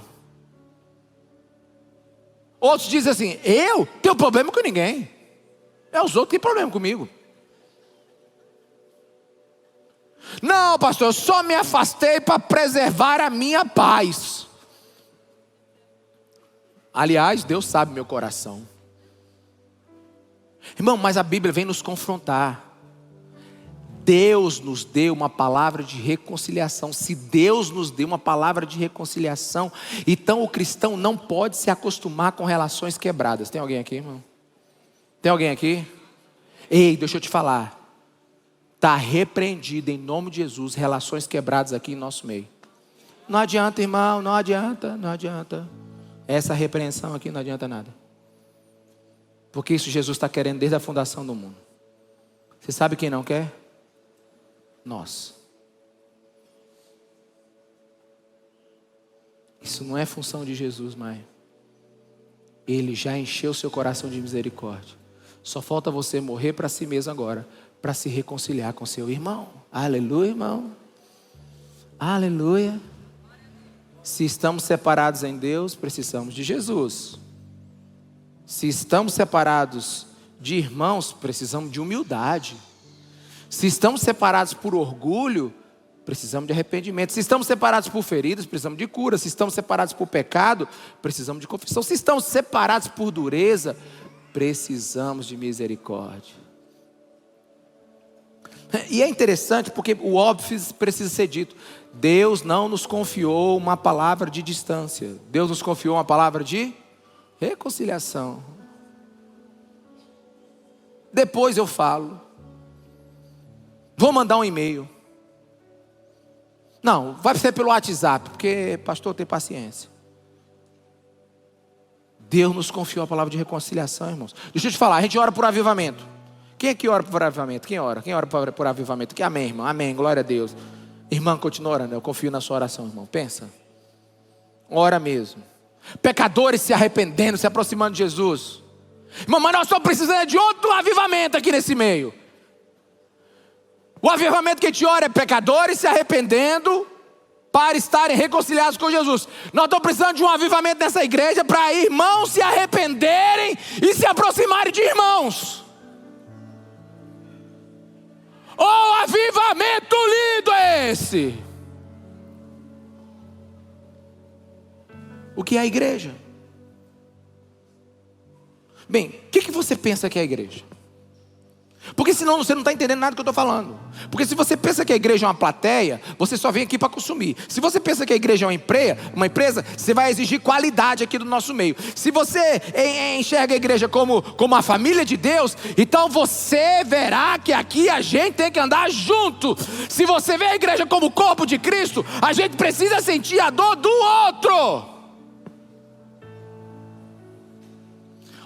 Outros dizem assim, eu tenho problema com ninguém. Os outros têm problema comigo. Não, pastor, eu só me afastei para preservar a minha paz. Aliás, Deus sabe meu coração. Irmão, mas a Bíblia vem nos confrontar. Deus nos deu uma palavra de reconciliação. Se Deus nos deu uma palavra de reconciliação, então o cristão não pode se acostumar com relações quebradas. Tem alguém aqui, irmão? Tem alguém aqui? Ei, deixa eu te falar. Está repreendido em nome de Jesus relações quebradas aqui em nosso meio. Não adianta, irmão, não adianta, não adianta. Essa repreensão aqui não adianta nada. Porque isso Jesus está querendo desde a fundação do mundo. Você sabe quem não quer? Nós. Isso não é função de Jesus, mais. Ele já encheu seu coração de misericórdia. Só falta você morrer para si mesmo agora, para se reconciliar com seu irmão. Aleluia, irmão. Aleluia. Se estamos separados em Deus, precisamos de Jesus. Se estamos separados de irmãos, precisamos de humildade. Se estamos separados por orgulho, precisamos de arrependimento. Se estamos separados por feridas, precisamos de cura. Se estamos separados por pecado, precisamos de confissão. Se estamos separados por dureza, precisamos de misericórdia. E é interessante porque o óbvio precisa ser dito. Deus não nos confiou uma palavra de distância. Deus nos confiou uma palavra de reconciliação. Depois eu falo. Vou mandar um e-mail. Não, vai ser pelo WhatsApp, porque pastor tem paciência. Deus nos confiou a palavra de reconciliação, irmãos. Deixa eu te falar, a gente ora por avivamento. Quem aqui ora por avivamento? Quem ora? Quem ora por avivamento? Que amém, irmão. Amém, glória a Deus. Irmã, continua orando, eu confio na sua oração, irmão. Pensa. Ora mesmo. Pecadores se arrependendo, se aproximando de Jesus. Irmão, mas nós estamos precisando de outro avivamento aqui nesse meio. O avivamento que a gente ora é pecadores se arrependendo para estarem reconciliados com Jesus. Nós estamos precisando de um avivamento nessa igreja para irmãos se arrependerem e se aproximarem de irmãos. Oh, avivamento lindo é esse! O que é a igreja? Bem, o que você pensa que é a igreja? Porque senão você não está entendendo nada do que eu estou falando. Porque se você pensa que a igreja é uma plateia, você só vem aqui para consumir. Se você pensa que a igreja é uma empresa, você vai exigir qualidade aqui do nosso meio. Se você enxerga a igreja como a família de Deus, então você verá que aqui a gente tem que andar junto. Se você vê a igreja como o corpo de Cristo, a gente precisa sentir a dor do outro.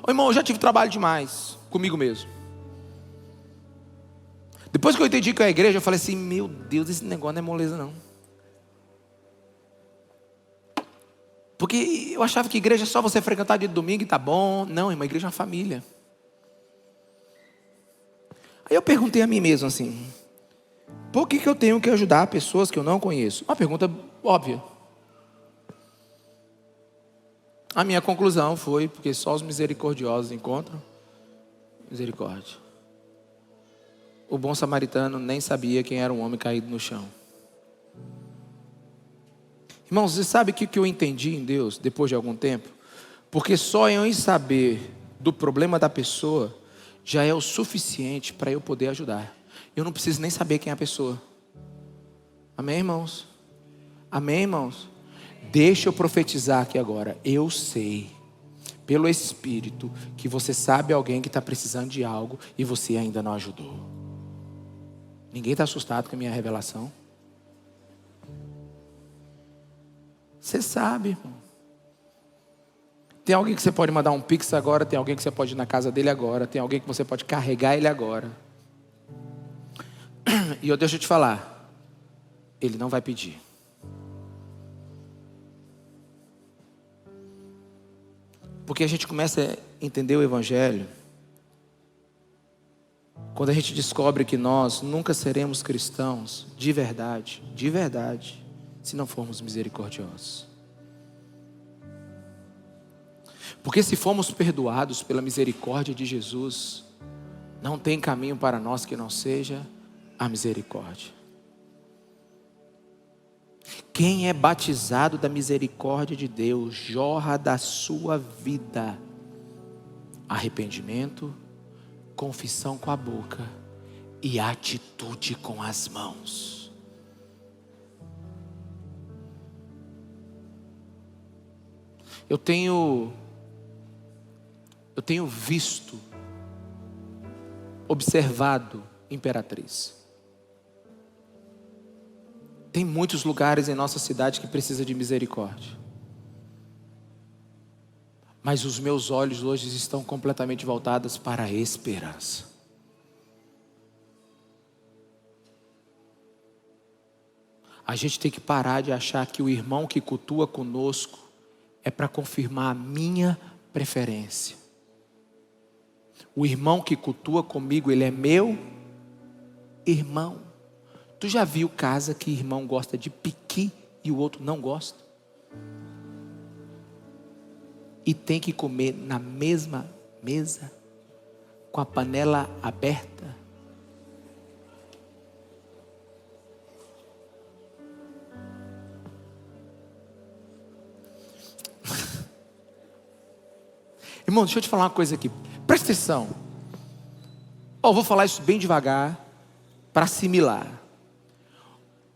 Ô, irmão, eu já tive trabalho demais comigo mesmo. Depois que eu entendi que é a igreja, eu falei assim, meu Deus, esse negócio não é moleza não. Porque eu achava que igreja é só você frequentar dia de domingo e tá bom. Não, irmão, a igreja é uma família. Aí eu perguntei a mim mesmo assim, por que eu tenho que ajudar pessoas que eu não conheço? Uma pergunta óbvia. A minha conclusão foi, porque só os misericordiosos encontram misericórdia. O bom samaritano nem sabia quem era um homem caído no chão. Irmãos, você sabe o que eu entendi em Deus depois de algum tempo? Porque só eu em saber do problema da pessoa já é o suficiente para eu poder ajudar. Eu não preciso nem saber quem é a pessoa. Amém, irmãos? Amém, irmãos? Deixa eu profetizar aqui agora. Eu sei, pelo Espírito, que você sabe alguém que está precisando de algo e você ainda não ajudou. Ninguém está assustado com a minha revelação? Você sabe, irmão. Tem alguém que você pode mandar um pix agora, tem alguém que você pode ir na casa dele agora, tem alguém que você pode carregar ele agora. E deixa eu te falar, ele não vai pedir. Porque a gente começa a entender o Evangelho quando a gente descobre que nós nunca seremos cristãos de verdade, se não formos misericordiosos. Porque se formos perdoados pela misericórdia de Jesus, não tem caminho para nós que não seja a misericórdia. Quem é batizado da misericórdia de Deus, jorra da sua vida arrependimento, confissão com a boca e atitude com as mãos. Eu tenho visto, observado Imperatriz. Tem muitos lugares em nossa cidade que precisa de misericórdia. Mas os meus olhos hoje estão completamente voltados para a esperança. A gente tem que parar de achar que o irmão que cultua conosco é para confirmar a minha preferência. O irmão que cultua comigo, ele é meu irmão. Tu já viu casa que irmão gosta de piqui e o outro não gosta? E tem que comer na mesma mesa, com a panela aberta. Irmão, deixa eu te falar uma coisa aqui. Presta atenção. Vou falar isso bem devagar, para assimilar.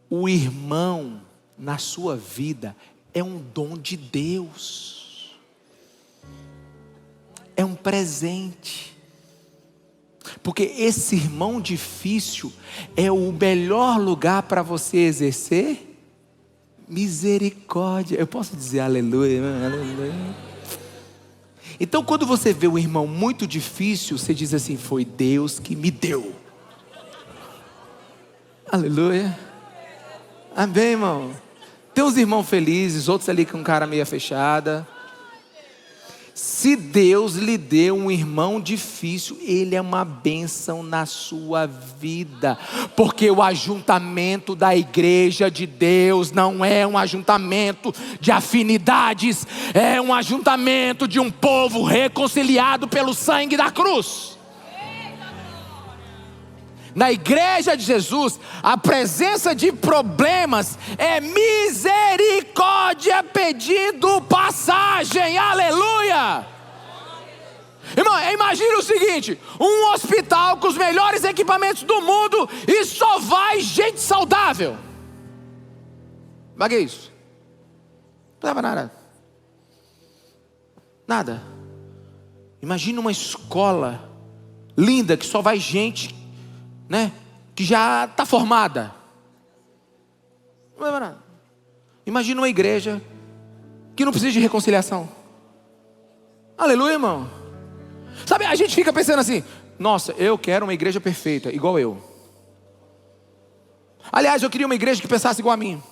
O irmão na sua vida é um dom de Deus. É um presente. Porque esse irmão difícil é o melhor lugar para você exercer misericórdia. Eu posso dizer aleluia, aleluia. Então quando você vê um irmão muito difícil, você diz assim: foi Deus que me deu. Aleluia. Amém, irmão. Tem uns irmãos felizes, outros ali com cara meia fechada. Se Deus lhe deu um irmão difícil, ele é uma bênção na sua vida. Porque o ajuntamento da igreja de Deus não é um ajuntamento de afinidades. É um ajuntamento de um povo reconciliado pelo sangue da cruz. Na igreja de Jesus, a presença de problemas é misericórdia pedindo passagem, aleluia! Irmão, imagine o seguinte: um hospital com os melhores equipamentos do mundo e só vai gente saudável. Mas que é isso? Não leva nada. Nada. Imagine uma escola linda que só vai gente, que já está formada. Não leva nada. Imagina uma igreja que não precisa de reconciliação. Aleluia, irmão. Sabe, a gente fica pensando assim: nossa, eu quero uma igreja perfeita, igual eu. Aliás, eu queria uma igreja que pensasse igual a mim.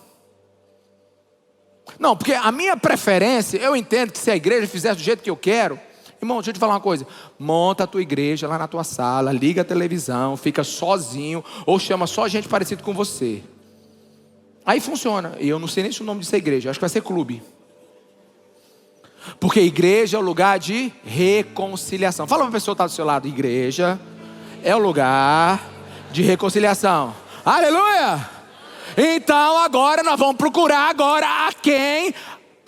Não, porque a minha preferência, eu entendo que se a igreja fizesse do jeito que eu quero. Irmão, deixa eu te falar uma coisa: monta a tua igreja lá na tua sala, liga a televisão, fica sozinho, ou chama só gente parecida com você. Aí funciona. E eu não sei nem se o nome disso é igreja, acho que vai ser clube. Porque igreja é o lugar de reconciliação. Fala para a pessoa que está do seu lado: igreja é o lugar de reconciliação. Aleluia! Então agora nós vamos procurar agora a quem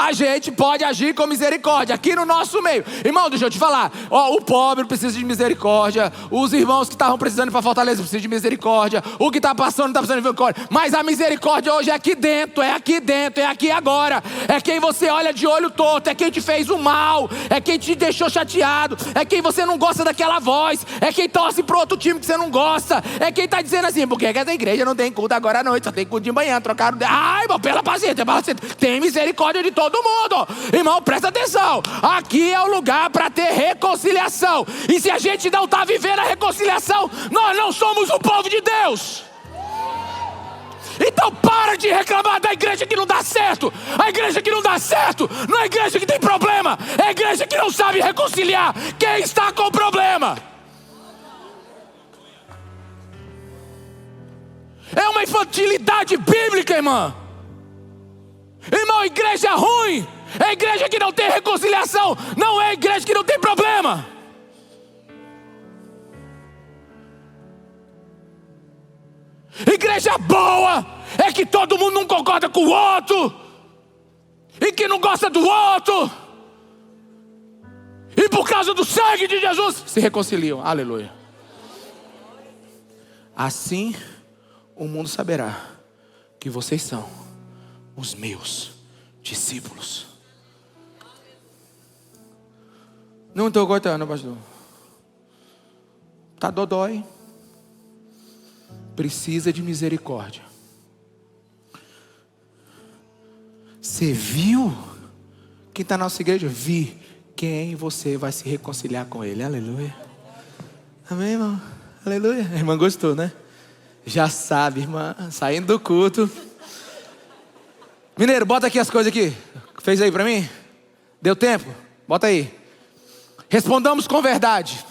a gente pode agir com misericórdia aqui no nosso meio. Irmão, deixa eu te falar. O pobre precisa de misericórdia. Os irmãos que estavam precisando ir para Fortaleza precisam de misericórdia. O que está passando não está precisando de misericórdia. Mas a misericórdia hoje é aqui dentro, é aqui dentro, é aqui agora. É quem você olha de olho torto, é quem te fez o mal, é quem te deixou chateado, é quem você não gosta daquela voz, é quem torce pro outro time que você não gosta, é quem está dizendo assim: porque essa igreja não tem culto agora à noite, só tem culto de manhã, trocaram. Ai, irmão, pela paciência, tem misericórdia de todo mundo. Irmão, presta atenção. Aqui é o lugar para ter reconciliação. E se a gente não está vivendo a reconciliação, nós não somos o povo de Deus. Então para de reclamar da igreja que não dá certo. A igreja que não dá certo não é a igreja que tem problema, é a igreja que não sabe reconciliar quem está com problema. É uma infantilidade bíblica, irmã. Irmão, a igreja é ruim é a igreja que não tem reconciliação, não é a igreja que não tem problema. Igreja boa é que todo mundo não concorda com o outro, e que não gosta do outro, e por causa do sangue de Jesus se reconciliam. Aleluia. Assim o mundo saberá que vocês são os meus discípulos. Não estou cortando, pastor. Está dodói. Precisa de misericórdia. Você viu? Quem está na nossa igreja? Vi quem você vai se reconciliar com ele. Aleluia. Amém, irmão? Aleluia. A irmã gostou, né? Já sabe, irmã. Saindo do culto. Mineiro, bota aqui as coisas aqui. Fez aí para mim? Deu tempo? Bota aí. Respondamos com verdade.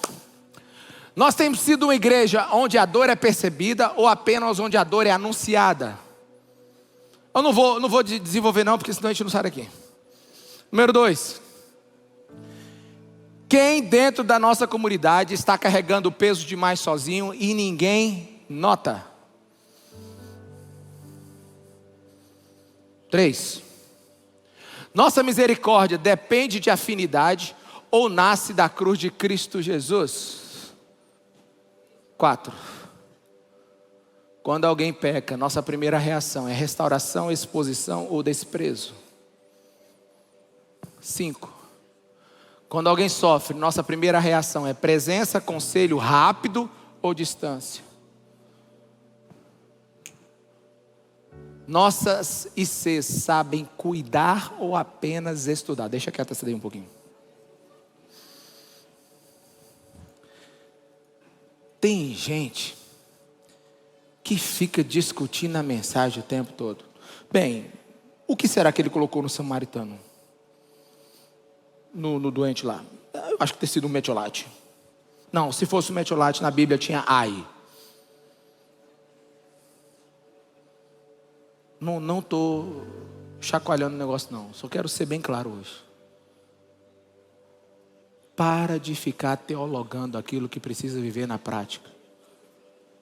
Nós temos sido uma igreja onde a dor é percebida ou apenas onde a dor é anunciada? Eu não vou desenvolver não, porque senão a gente não sai daqui. Número 2. Quem dentro da nossa comunidade está carregando o peso demais sozinho e ninguém nota? 3. Nossa misericórdia depende de afinidade ou nasce da cruz de Cristo Jesus? 4. Quando alguém peca, nossa primeira reação é restauração, exposição ou desprezo. 5. Quando alguém sofre, nossa primeira reação é presença, conselho rápido ou distância. Nossas ICs sabem cuidar ou apenas estudar? Deixa quieto essa daí um pouquinho. Tem gente que fica discutindo a mensagem o tempo todo. Bem, o que será que ele colocou no samaritano? No doente lá? Eu acho que ter sido um metiolate. Não, se fosse um metiolate na Bíblia tinha ai. Não estou chacoalhando o negócio não. Só quero ser bem claro hoje. Para de ficar teologando aquilo que precisa viver na prática.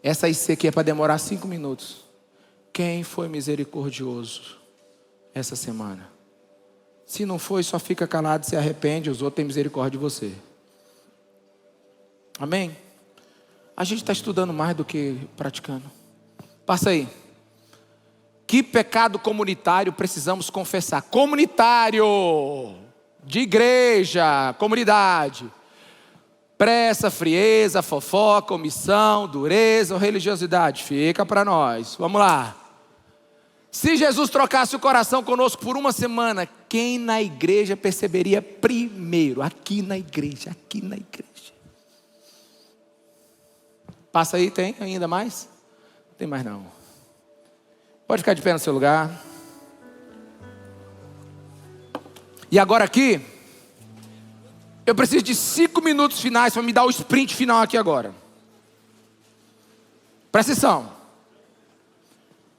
Essa IC aqui é para demorar 5 minutos. Quem foi misericordioso essa semana? Se não foi, só fica calado, se arrepende, os outros têm misericórdia de você. Amém? A gente está estudando mais do que praticando. Passa aí. Que pecado comunitário precisamos confessar? Comunitário, de igreja, comunidade. Pressa, frieza, fofoca, omissão, dureza ou religiosidade? Fica para nós. Vamos lá. Se Jesus trocasse o coração conosco por uma semana, quem na igreja perceberia primeiro? Aqui na igreja, aqui na igreja. Passa aí, tem ainda mais? Não tem mais não. Pode ficar de pé no seu lugar. E agora aqui, eu preciso de 5 minutos finais para me dar o sprint final aqui agora. Presta atenção.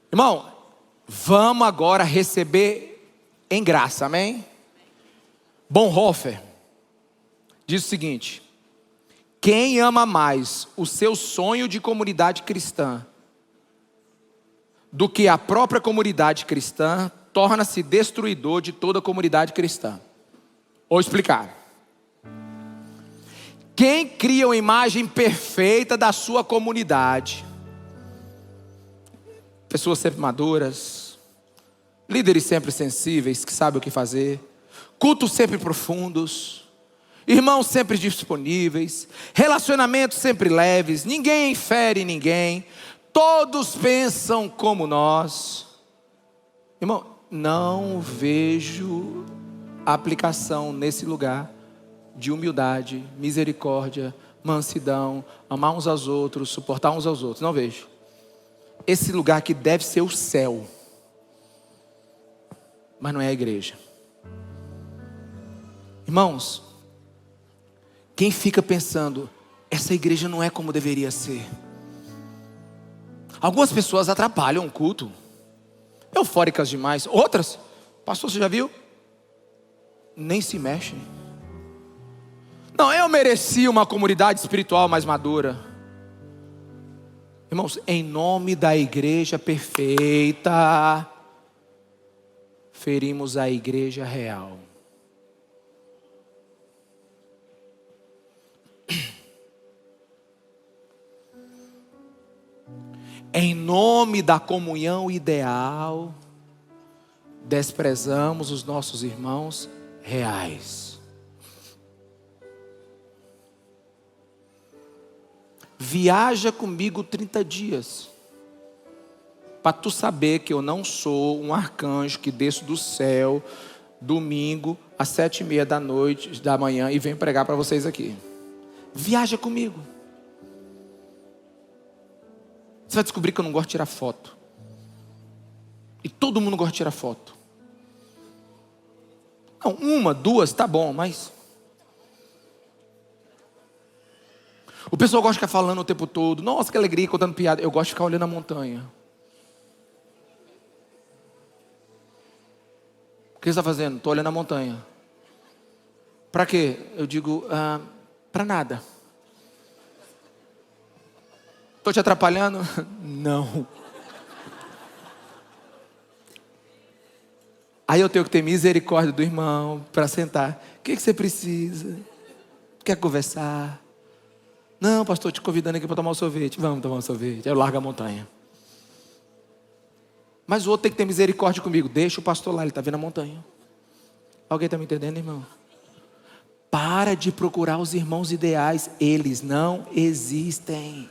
Irmão, vamos agora receber em graça, amém? Bonhoeffer diz o seguinte: quem ama mais o seu sonho de comunidade cristã do que a própria comunidade cristã, torna-se destruidor de toda a comunidade cristã. Vou explicar. Quem cria uma imagem perfeita da sua comunidade, pessoas sempre maduras, líderes sempre sensíveis, que sabem o que fazer, cultos sempre profundos, irmãos sempre disponíveis, relacionamentos sempre leves, ninguém fere ninguém, todos pensam como nós. Irmão, não vejo aplicação nesse lugar de humildade, misericórdia, mansidão, amar uns aos outros, suportar uns aos outros. Não vejo. Esse lugar aqui deve ser o céu, mas não é a igreja. Irmãos, quem fica pensando, essa igreja não é como deveria ser. Algumas pessoas atrapalham o culto, eufóricas demais. Outras, pastor, você já viu? Nem se mexem. Não, eu mereci uma comunidade espiritual mais madura. Irmãos, em nome da igreja perfeita, ferimos a igreja real. Em nome da comunhão ideal, desprezamos os nossos irmãos reais. Viaja comigo 30 dias, para tu saber que eu não sou um arcanjo que desço do céu, domingo, às 7:30 da manhã, e venho pregar para vocês aqui. Viaja comigo. Você vai descobrir que eu não gosto de tirar foto. E todo mundo gosta de tirar foto. Não, 1, 2, tá bom, mas... O pessoal gosta de ficar falando o tempo todo. Nossa, que alegria, contando piada. Eu gosto de ficar olhando a montanha. O que você está fazendo? Estou olhando a montanha. Para quê? Eu digo, para nada. Estou te atrapalhando? Não. Aí eu tenho que ter misericórdia do irmão para sentar. O que você precisa? Quer conversar? Não, pastor, te convidando aqui para tomar um sorvete. Vamos tomar um sorvete. Aí eu largo a montanha. Mas o outro tem que ter misericórdia comigo. Deixa o pastor lá, ele está vendo a montanha. Alguém está me entendendo, irmão? Para de procurar os irmãos ideais. Eles não existem.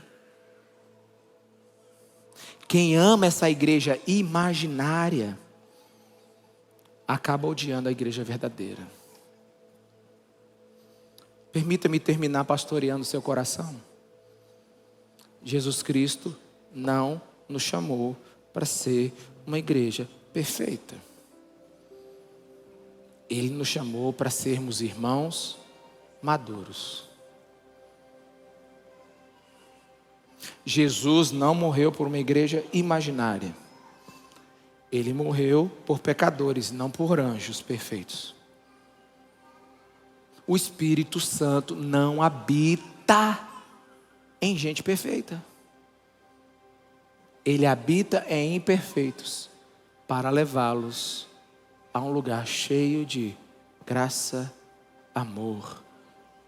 Quem ama essa igreja imaginária acaba odiando a igreja verdadeira. Permita-me terminar pastoreando seu coração. Jesus Cristo não nos chamou para ser uma igreja perfeita. Ele nos chamou para sermos irmãos maduros. Jesus não morreu por uma igreja imaginária. Ele morreu por pecadores, não por anjos perfeitos. O Espírito Santo não habita em gente perfeita. Ele habita em imperfeitos para levá-los a um lugar cheio de graça, amor,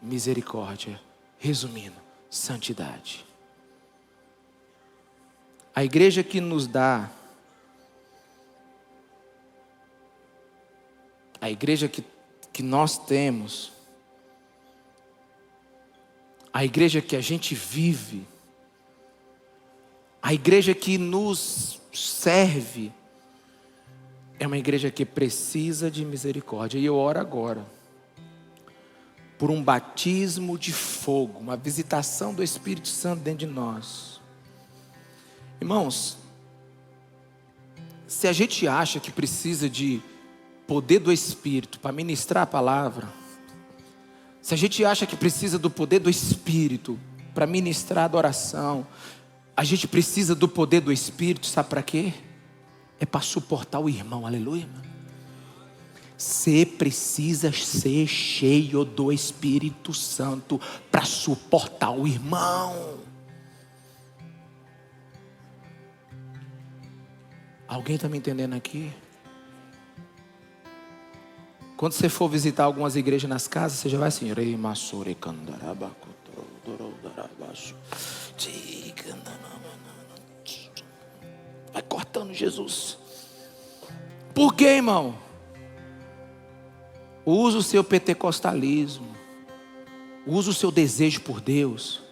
misericórdia, resumindo, santidade. A igreja que nos dá, a igreja que nós temos, a igreja que a gente vive, a igreja que nos serve, é uma igreja que precisa de misericórdia. E eu oro agora por um batismo de fogo, uma visitação do Espírito Santo dentro de nós. Irmãos, se a gente acha que precisa de poder do Espírito para ministrar a palavra, se a gente acha que precisa do poder do Espírito para ministrar a adoração, a gente precisa do poder do Espírito, sabe para quê? É para suportar o irmão, aleluia. Você precisa ser cheio do Espírito Santo para suportar o irmão. Alguém está me entendendo aqui? Quando você for visitar algumas igrejas nas casas, você já vai assim, vai cortando Jesus. Por quê, irmão? Usa o seu pentecostalismo, usa o seu desejo por Deus,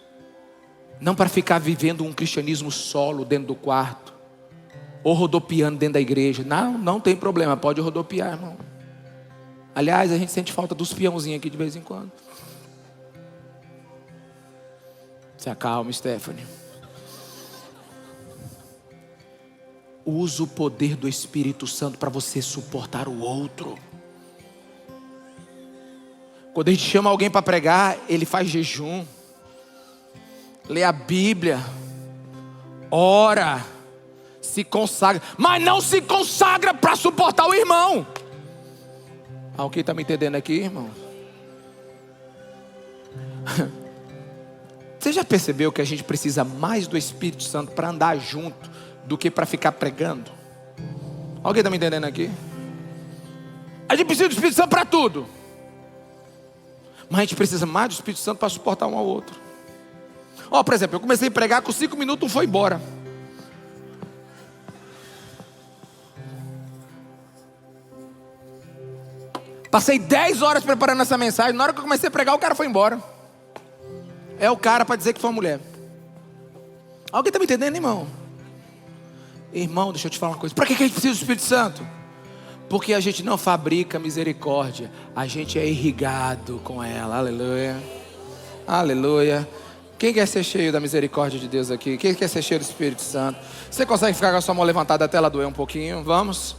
não para ficar vivendo um cristianismo solo dentro do quarto, ou rodopiando dentro da igreja. Não tem problema, pode rodopiar, irmão. Aliás, a gente sente falta dos peãozinhos aqui de vez em quando. Se acalma, Stephanie. Usa o poder do Espírito Santo para você suportar o outro. Quando a gente chama alguém para pregar, ele faz jejum, lê a Bíblia, ora, se consagra, mas não se consagra para suportar o irmão. Alguém está me entendendo aqui, irmão? Você já percebeu que a gente precisa mais do Espírito Santo para andar junto do que para ficar pregando? Alguém está me entendendo aqui? A gente precisa do Espírito Santo para tudo, mas a gente precisa mais do Espírito Santo para suportar um ao outro. Por exemplo, eu comecei a pregar, com 5 minutos um foi embora. Passei 10 horas preparando essa mensagem. Na hora que eu comecei a pregar, o cara foi embora. É o cara para dizer que foi uma mulher. Alguém está me entendendo, irmão? Irmão, deixa eu te falar uma coisa. Para que a gente precisa do Espírito Santo? Porque a gente não fabrica misericórdia, a gente é irrigado com ela. Aleluia. Aleluia. Quem quer ser cheio da misericórdia de Deus aqui? Quem quer ser cheio do Espírito Santo? Você consegue ficar com a sua mão levantada até ela doer um pouquinho? Vamos.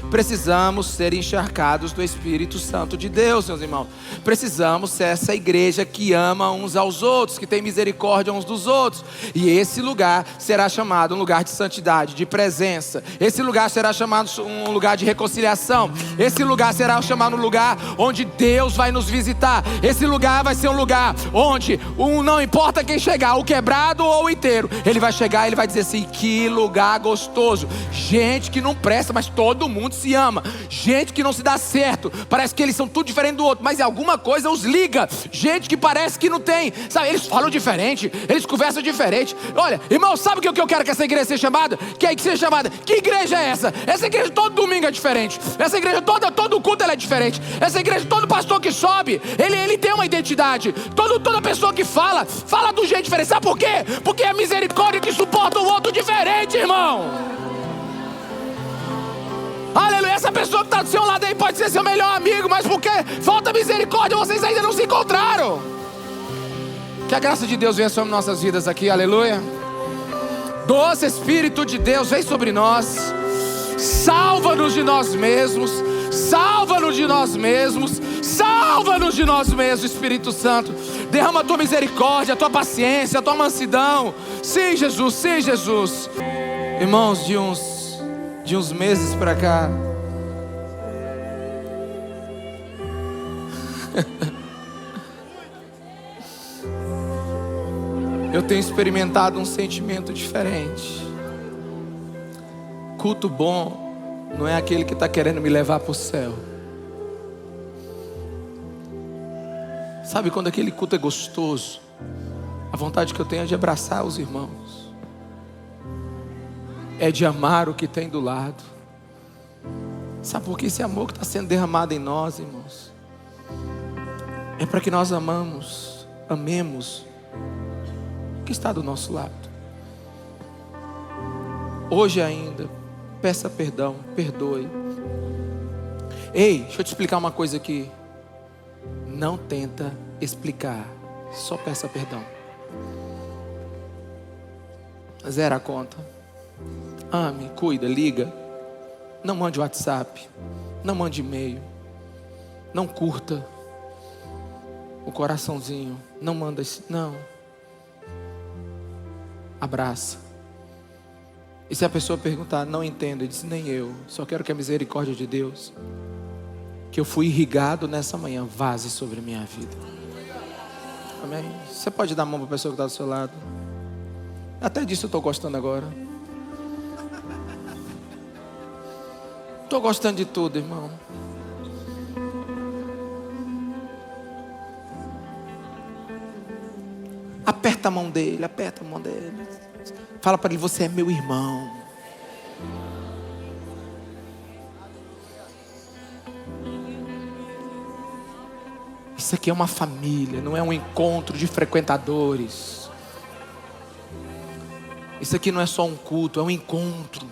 Precisamos ser encharcados do Espírito Santo de Deus, meus irmãos. Precisamos ser essa igreja que ama uns aos outros, que tem misericórdia uns dos outros. E esse lugar será chamado um lugar de santidade, de presença. Esse lugar será chamado um lugar de reconciliação. Esse lugar será chamado um lugar onde Deus vai nos visitar. Esse lugar vai ser um lugar onde não importa quem chegar, o quebrado ou o inteiro, ele vai chegar e ele vai dizer assim: que lugar gostoso. Gente que não presta, mas todo mundo se ama. Gente que não se dá certo, parece que eles são tudo diferente do outro, mas alguma coisa os liga. Gente que parece que não tem, sabe, eles falam diferente, eles conversam diferente. Olha, irmão, sabe o que eu quero que essa igreja seja chamada? Que seja chamada? Que igreja é essa? Essa igreja todo domingo é diferente. Essa igreja todo culto ela é diferente. Essa igreja, todo pastor que sobe, ele tem uma identidade. Toda pessoa que fala do jeito diferente. Sabe por quê? Porque é a misericórdia que suporta o outro diferente, irmão. Aleluia. Essa pessoa que está do seu lado aí pode ser seu melhor amigo, mas porque falta misericórdia, vocês ainda não se encontraram. Que a graça de Deus venha sobre nossas vidas aqui, aleluia. Doce Espírito de Deus, vem sobre nós. Salva-nos de nós mesmos. Salva-nos de nós mesmos. Salva-nos de nós mesmos, Espírito Santo. Derrama a tua misericórdia, a tua paciência, a tua mansidão. Sim, Jesus, sim, Jesus. Irmãos, de uns meses para cá, eu tenho experimentado um sentimento diferente. Culto bom não é aquele que está querendo me levar para o céu. Sabe quando aquele culto é gostoso? A vontade que eu tenho é de abraçar os irmãos, é de amar o que tem do lado. Sabe por que esse amor que está sendo derramado em nós, irmãos? É para que nós amemos o que está do nosso lado. Hoje ainda, peça perdão, perdoe. Ei, deixa eu te explicar uma coisa aqui. Não tenta explicar, só peça perdão. Zera a conta. Ame, cuida, liga. Não mande WhatsApp, não mande e-mail, não curta o coraçãozinho, não manda esse, não. Abraça. E se a pessoa perguntar, não entendo, ele diz, nem eu, só quero que a misericórdia de Deus, que eu fui irrigado nessa manhã, vaze sobre a minha vida. Amém? Você pode dar a mão para a pessoa que está do seu lado. Até disso eu estou gostando agora. Estou gostando de tudo, irmão. Aperta a mão dele, aperta a mão dele. Fala para ele, você é meu irmão. Isso aqui é uma família, não é um encontro de frequentadores. Isso aqui não é só um culto, é um encontro.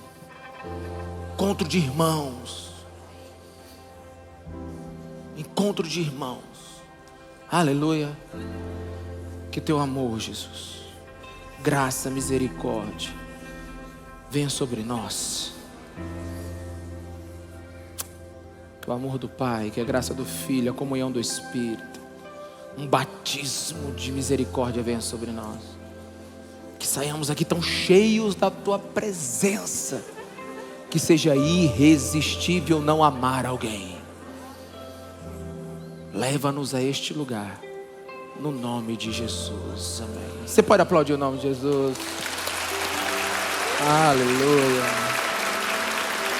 Encontro de irmãos. Encontro de irmãos. Aleluia. Que teu amor, Jesus, graça, misericórdia, venha sobre nós. Que o amor do Pai, que a graça do Filho, a comunhão do Espírito, um batismo de misericórdia venha sobre nós. Que saiamos aqui tão cheios da tua presença, que seja irresistível não amar alguém. Leva-nos a este lugar, no nome de Jesus, amém. Você pode aplaudir o nome de Jesus? Aleluia.